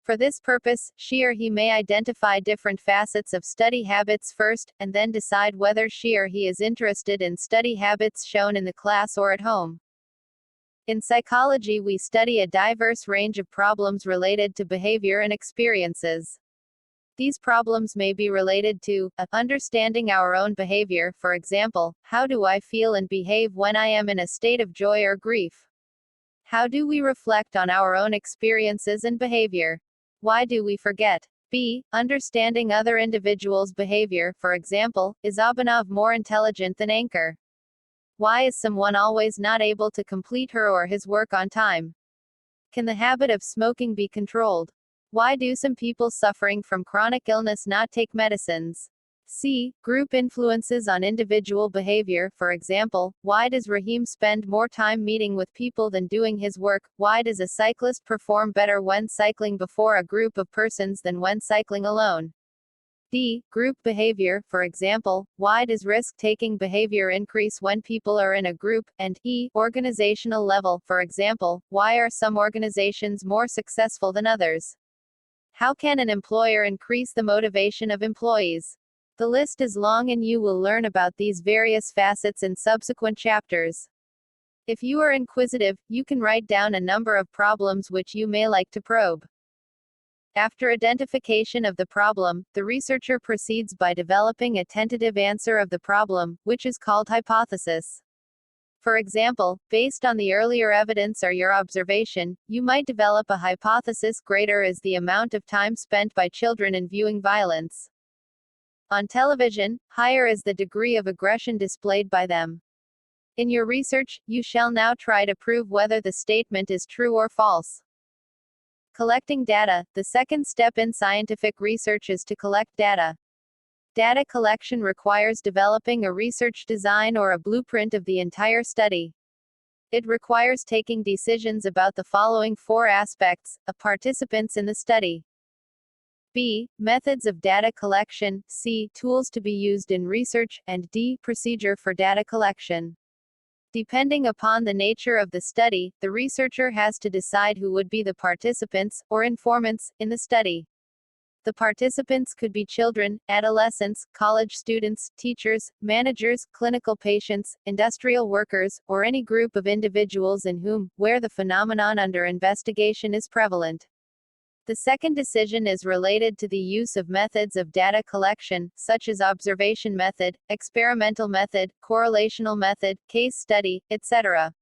For this purpose, she or he may identify different facets of study habits first, and then decide whether she or he is interested in study habits shown in the class or at home. In psychology, we study a diverse range of problems related to behavior and experiences. These problems may be related to understanding our own behavior. For example, how do I feel and behave when I am in a state of joy or grief? How do we reflect on our own experiences and behavior? Why do we forget? B. Understanding other individuals' behavior. For example, is Abhinav more intelligent than Anchor? Why is someone always not able to complete her or his work on time? Can the habit of smoking be controlled? Why do some people suffering from chronic illness not take medicines? C. Group influences on individual behavior. For example, why does Rahim spend more time meeting with people than doing his work? Why does a cyclist perform better when cycling before a group of persons than when cycling alone? D. Group behavior. For example, why does risk-taking behavior increase when people are in a group? And E. Organizational level. For example, why are some organizations more successful than others? How can an employer increase the motivation of employees? The list is long, and you will learn about these various facets in subsequent chapters. If you are inquisitive, you can write down a number of problems which you may like to probe. After identification of the problem, the researcher proceeds by developing a tentative answer of the problem, which is called hypothesis. For example, based on the earlier evidence or your observation, you might develop a hypothesis: greater is the amount of time spent by children in viewing violence on television, higher is the degree of aggression displayed by them. In your research, you shall now try to prove whether the statement is true or false. Collecting data. The second step in scientific research is to collect data. Data collection requires developing a research design or a blueprint of the entire study. It requires taking decisions about the following four aspects: participants in the study. B. Methods of data collection. C. Tools to be used in research. And D. Procedure for data collection. Depending upon the nature of the study, the researcher has to decide who would be the participants, or informants, in the study. The participants could be children, adolescents, college students, teachers, managers, clinical patients, industrial workers, or any group of individuals in whom, where the phenomenon under investigation is prevalent. The second decision is related to the use of methods of data collection, such as observation method, experimental method, correlational method, case study, etc.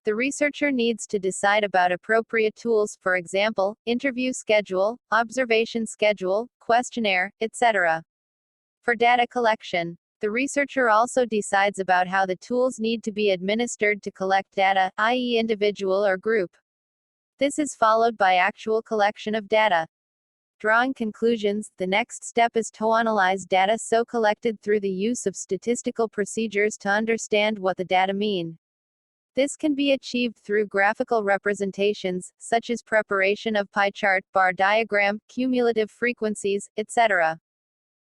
The researcher needs to decide about appropriate tools, for example, interview schedule, observation schedule, questionnaire, etc. For data collection, the researcher also decides about how the tools need to be administered to collect data, i.e., individual or group. This is followed by actual collection of data. Drawing conclusions, the next step is to analyze data so collected through the use of statistical procedures to understand what the data mean. This can be achieved through graphical representations, such as preparation of pie chart, bar diagram, cumulative frequencies, etc.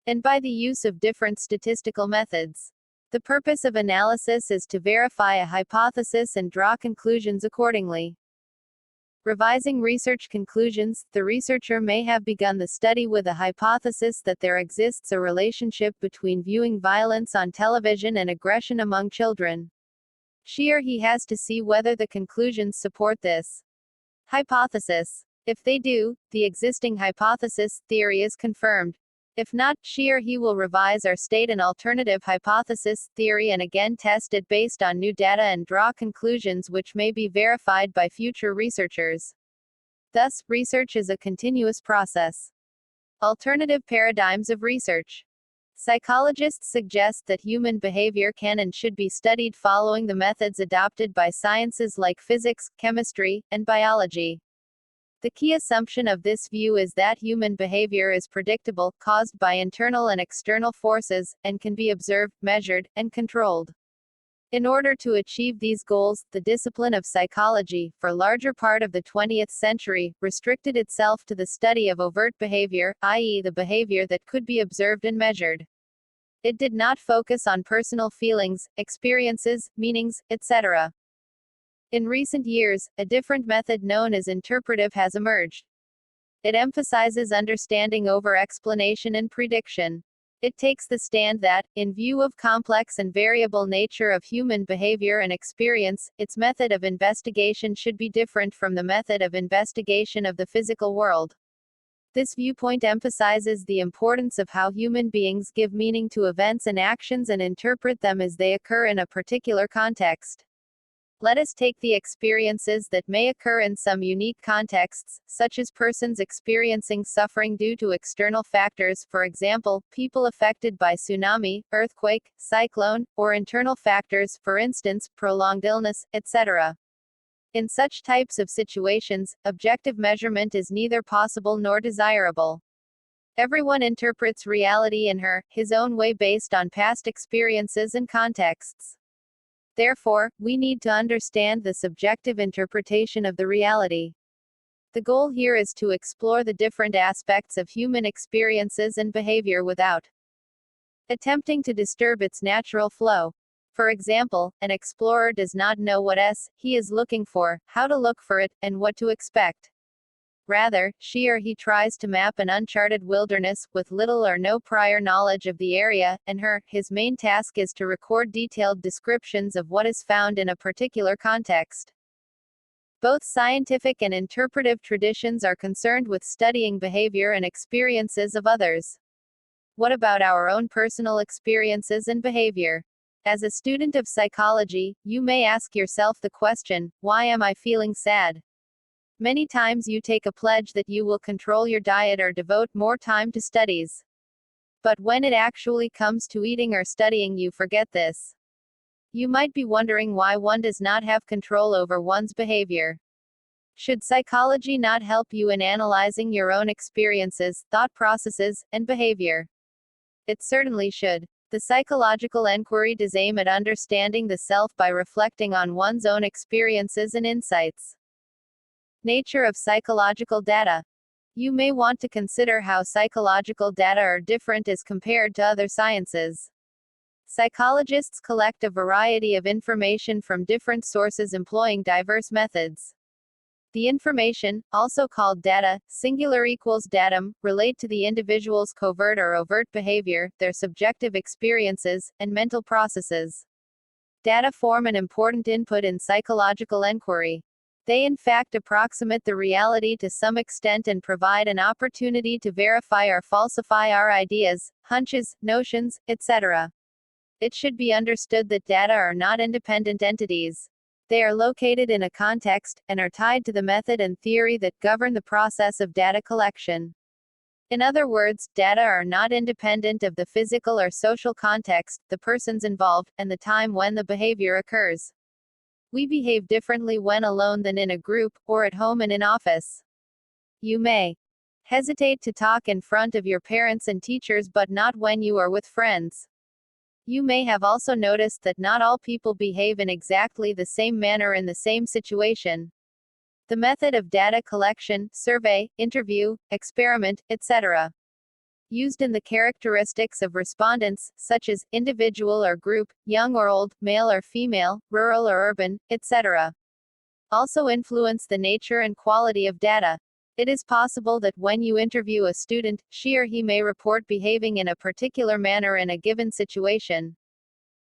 And by the use of different statistical methods. The purpose of analysis is to verify a hypothesis and draw conclusions accordingly. Revising research conclusions, the researcher may have begun the study with a hypothesis that there exists a relationship between viewing violence on television and aggression among children. She or he has to see whether the conclusions support this hypothesis. If they do, the existing hypothesis theory is confirmed. If not, she or he will revise or state an alternative hypothesis theory and again test it based on new data and draw conclusions which may be verified by future researchers. Thus, research is a continuous process. Alternative paradigms of research. Psychologists suggest that human behavior can and should be studied following the methods adopted by sciences like physics, chemistry, and biology. The key assumption of this view is that human behavior is predictable, caused by internal and external forces, and can be observed, measured, and controlled. In order to achieve these goals, the discipline of psychology, for larger part of the 20th century, restricted itself to the study of overt behavior, i.e., the behavior that could be observed and measured. It did not focus on personal feelings, experiences, meanings, etc. In recent years, a different method known as interpretive has emerged. It emphasizes understanding over explanation and prediction. It takes the stand that, in view of complex and variable nature of human behavior and experience, its method of investigation should be different from the method of investigation of the physical world. This viewpoint emphasizes the importance of how human beings give meaning to events and actions and interpret them as they occur in a particular context. Let us take the experiences that may occur in some unique contexts, such as persons experiencing suffering due to external factors, for example, people affected by tsunami, earthquake, cyclone, or internal factors, for instance, prolonged illness, etc. In such types of situations, objective measurement is neither possible nor desirable. Everyone interprets reality in his own way based on past experiences and contexts. Therefore, we need to understand the subjective interpretation of the reality. The goal here is to explore the different aspects of human experiences and behavior without attempting to disturb its natural flow. For example, an explorer does not know what he is looking for, how to look for it, and what to expect. Rather, she or he tries to map an uncharted wilderness, with little or no prior knowledge of the area, and his main task is to record detailed descriptions of what is found in a particular context. Both scientific and interpretive traditions are concerned with studying behavior and experiences of others. What about our own personal experiences and behavior? As a student of psychology, you may ask yourself the question, why am I feeling sad? Many times you take a pledge that you will control your diet or devote more time to studies. But when it actually comes to eating or studying, you forget this. You might be wondering why one does not have control over one's behavior. Should psychology not help you in analyzing your own experiences, thought processes, and behavior? It certainly should. The psychological enquiry does aim at understanding the self by reflecting on one's own experiences and insights. Nature of psychological data. You may want to consider how psychological data are different as compared to other sciences. Psychologists collect a variety of information from different sources employing diverse methods. The information, also called data, singular equals datum, relate to the individual's covert or overt behavior, their subjective experiences, and mental processes. Data form an important input in psychological enquiry. They in fact approximate the reality to some extent and provide an opportunity to verify or falsify our ideas, hunches, notions, etc. It should be understood that data are not independent entities. They are located in a context, and are tied to the method and theory that govern the process of data collection. In other words, data are not independent of the physical or social context, the persons involved, and the time when the behavior occurs. We behave differently when alone than in a group, or at home and in office. You may hesitate to talk in front of your parents and teachers, but not when you are with friends. You may have also noticed that not all people behave in exactly the same manner in the same situation. The method of data collection, survey, interview, experiment, etc. used in the characteristics of respondents, such as individual or group, young or old, male or female, rural or urban, etc. also influence the nature and quality of data. It is possible that when you interview a student, she or he may report behaving in a particular manner in a given situation.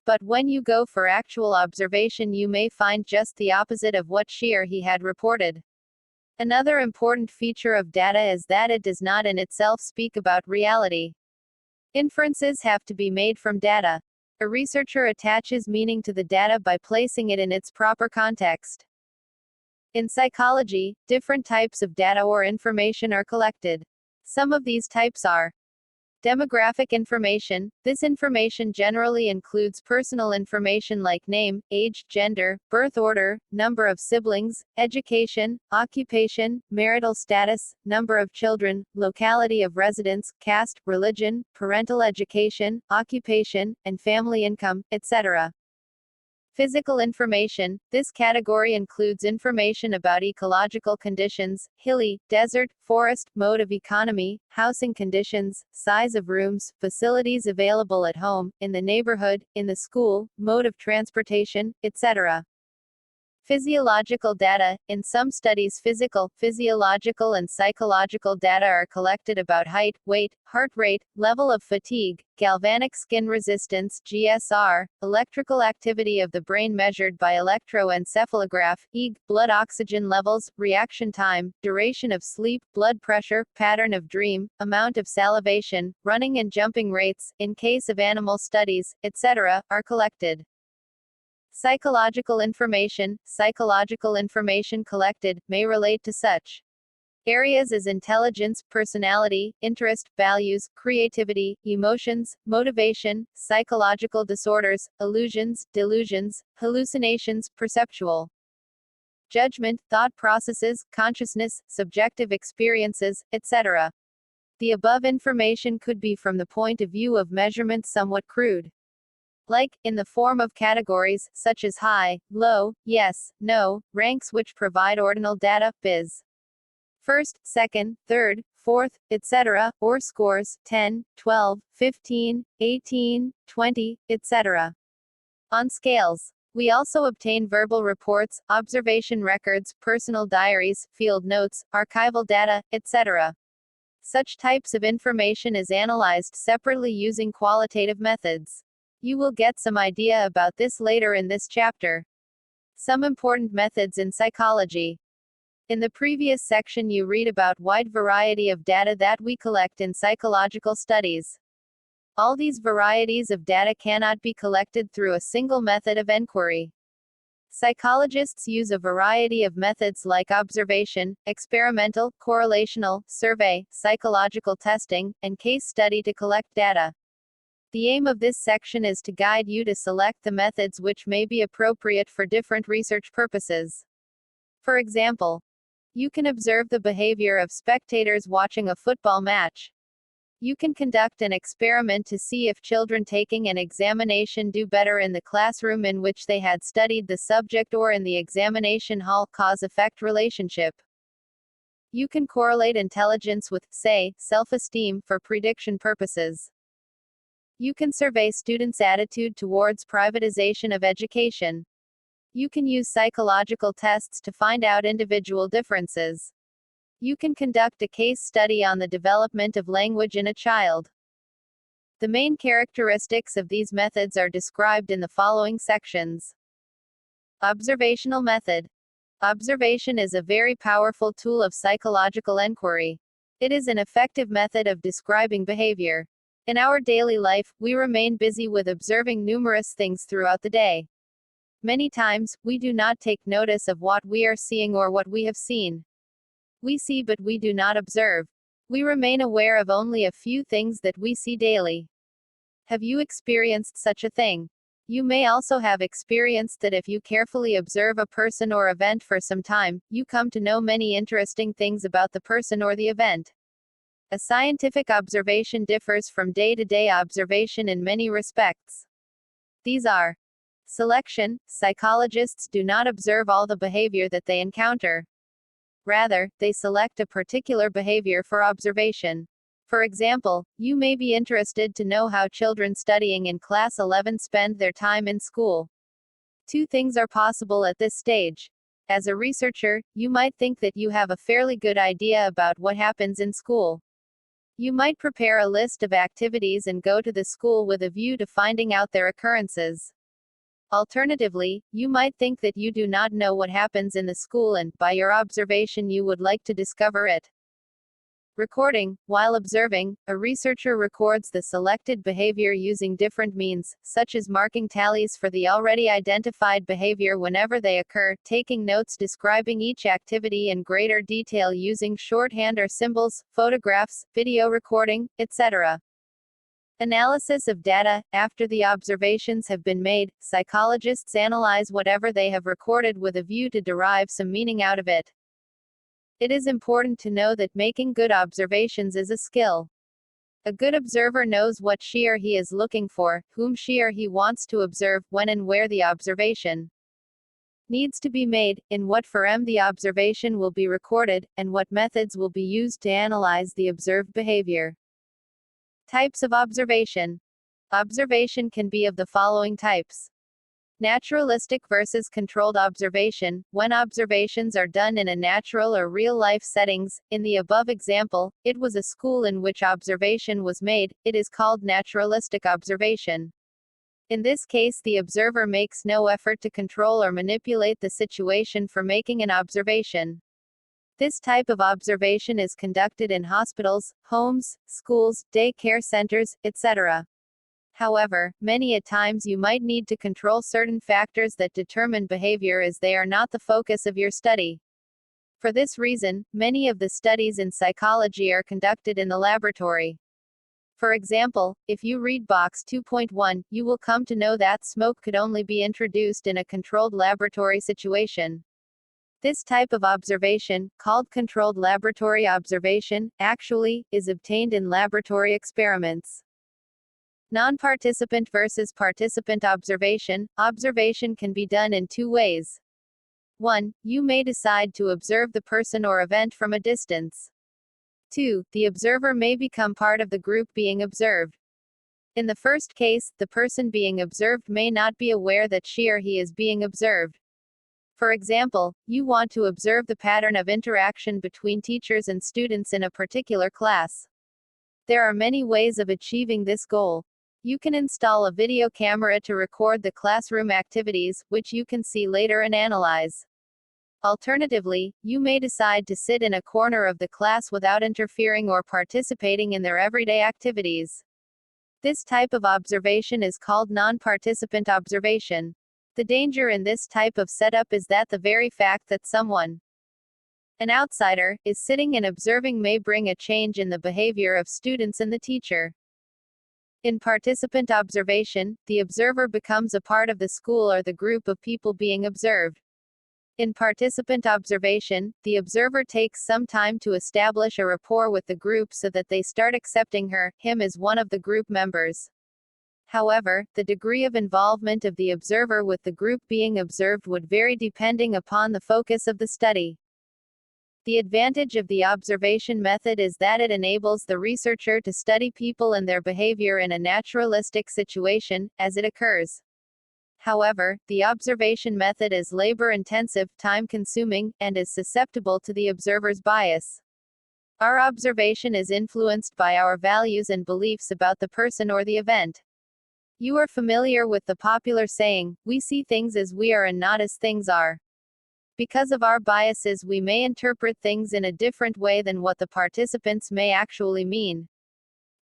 But when you go for actual observation, you may find just the opposite of what she or he had reported. Another important feature of data is that it does not in itself speak about reality. Inferences have to be made from data. A researcher attaches meaning to the data by placing it in its proper context. In psychology, different types of data or information are collected. Some of these types are demographic information. This information generally includes personal information like name, age, gender, birth order, number of siblings, education, occupation, marital status, number of children, locality of residence, caste, religion, parental education, occupation, and family income, etc. Physical information. This category includes information about ecological conditions, hilly, desert, forest, mode of economy, housing conditions, size of rooms, facilities available at home, in the neighborhood, in the school, mode of transportation, etc. Physiological data. In some studies, physical, physiological and psychological data are collected about height, weight, heart rate, level of fatigue, galvanic skin resistance (GSR), electrical activity of the brain measured by electroencephalograph, EEG, blood oxygen levels, reaction time, duration of sleep, blood pressure, pattern of dream, amount of salivation, running and jumping rates, in case of animal studies, etc., are collected. Psychological information collected, may relate to such areas as intelligence, personality, interest, values, creativity, emotions, motivation, psychological disorders, illusions, delusions, hallucinations, perceptual judgment, thought processes, consciousness, subjective experiences, etc. The above information could be from the point of view of measurement somewhat crude. Like, in the form of categories, such as high, low, yes, no, ranks which provide ordinal data, viz. first, second, third, fourth, etc., or scores, 10, 12, 15, 18, 20, etc. On scales. We also obtain verbal reports, observation records, personal diaries, field notes, archival data, etc. Such types of information is analyzed separately using qualitative methods. You will get some idea about this later in this chapter. Some important methods in psychology. In the previous section you read about wide variety of data that we collect in psychological studies. All these varieties of data cannot be collected through a single method of enquiry. Psychologists use a variety of methods like observation, experimental, correlational, survey, psychological testing, and case study to collect data. The aim of this section is to guide you to select the methods which may be appropriate for different research purposes. For example, you can observe the behavior of spectators watching a football match. You can conduct an experiment to see if children taking an examination do better in the classroom in which they had studied the subject or in the examination hall cause-effect relationship. You can correlate intelligence with, say, self-esteem for prediction purposes. You can survey students' attitude towards privatization of education. You can use psychological tests to find out individual differences. You can conduct a case study on the development of language in a child. The main characteristics of these methods are described in the following sections. Observational method. Observation is a very powerful tool of psychological inquiry. It is an effective method of describing behavior. In our daily life, we remain busy with observing numerous things throughout the day. Many times, we do not take notice of what we are seeing or what we have seen. We see but we do not observe. We remain aware of only a few things that we see daily. Have you experienced such a thing? You may also have experienced that if you carefully observe a person or event for some time, you come to know many interesting things about the person or the event. A scientific observation differs from day-to-day observation in many respects. These are: selection. Psychologists do not observe all the behavior that they encounter. Rather, they select a particular behavior for observation. For example, you may be interested to know how children studying in class 11 spend their time in school. Two things are possible at this stage. As a researcher, you might think that you have a fairly good idea about what happens in school. You might prepare a list of activities and go to the school with a view to finding out their occurrences. Alternatively, you might think that you do not know what happens in the school and, by your observation, you would like to discover it. Recording. While observing, a researcher records the selected behavior using different means, such as marking tallies for the already identified behavior whenever they occur, taking notes describing each activity in greater detail using shorthand or symbols, photographs, video recording, etc. Analysis of data. After the observations have been made, psychologists analyze whatever they have recorded with a view to derive some meaning out of it. It is important to know that making good observations is a skill. A good observer knows what she or he is looking for, whom she or he wants to observe, when and where the observation needs to be made, in what form the observation will be recorded, and what methods will be used to analyze the observed behavior. Types of observation. Observation can be of the following types: naturalistic versus controlled observation. When observations are done in a natural or real-life settings, in the above example, it was a school in which observation was made, it is called naturalistic observation. In this case, the observer makes no effort to control or manipulate the situation for making an observation. This type of observation is conducted in hospitals, homes, schools, day-care centers, etc. However, many a times you might need to control certain factors that determine behavior as they are not the focus of your study. For this reason, many of the studies in psychology are conducted in the laboratory. For example, if you read Box 2.1, you will come to know that smoke could only be introduced in a controlled laboratory situation. This type of observation, called controlled laboratory observation, actually, is obtained in laboratory experiments. Non-participant versus participant observation. Observation can be done in two ways. 1. You may decide to observe the person or event from a distance. 2. The observer may become part of the group being observed. In the first case, the person being observed may not be aware that she or he is being observed. For example, you want to observe the pattern of interaction between teachers and students in a particular class. There are many ways of achieving this goal. You can install a video camera to record the classroom activities, which you can see later and analyze. Alternatively, you may decide to sit in a corner of the class without interfering or participating in their everyday activities. This type of observation is called non-participant observation. The danger in this type of setup is that the very fact that someone, an outsider, is sitting and observing may bring a change in the behavior of students and the teacher. In participant observation, the observer becomes a part of the school or the group of people being observed. In participant observation, the observer takes some time to establish a rapport with the group so that they start accepting her, him as one of the group members. However, the degree of involvement of the observer with the group being observed would vary depending upon the focus of the study. The advantage of the observation method is that it enables the researcher to study people and their behavior in a naturalistic situation, as it occurs. However, the observation method is labor-intensive, time-consuming, and is susceptible to the observer's bias. Our observation is influenced by our values and beliefs about the person or the event. You are familiar with the popular saying, "We see things as we are and not as things are." Because of our biases, we may interpret things in a different way than what the participants may actually mean.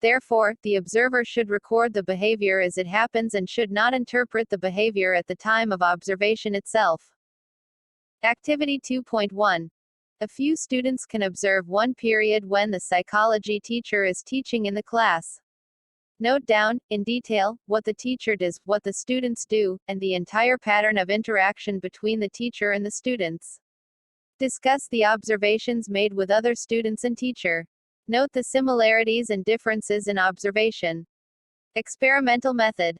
Therefore, the observer should record the behavior as it happens and should not interpret the behavior at the time of observation itself. Activity 2.1. A few students can observe one period when the psychology teacher is teaching in the class. Note down, in detail, what the teacher does, what the students do, and the entire pattern of interaction between the teacher and the students. Discuss the observations made with other students and teacher. Note the similarities and differences in observation. Experimental method.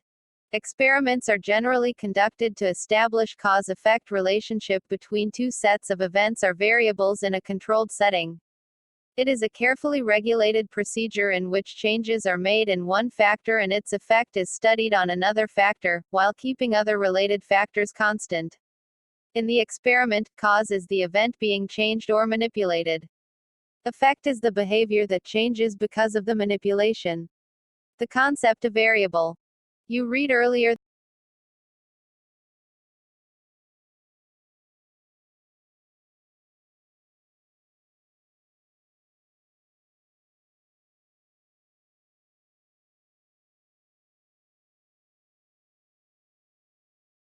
Experiments are generally conducted to establish cause-effect relationship between two sets of events or variables in a controlled setting. It is a carefully regulated procedure in which changes are made in one factor and its effect is studied on another factor, while keeping other related factors constant. In the experiment, cause is the event being changed or manipulated. Effect is the behavior that changes because of the manipulation. The concept of variable. You read earlier,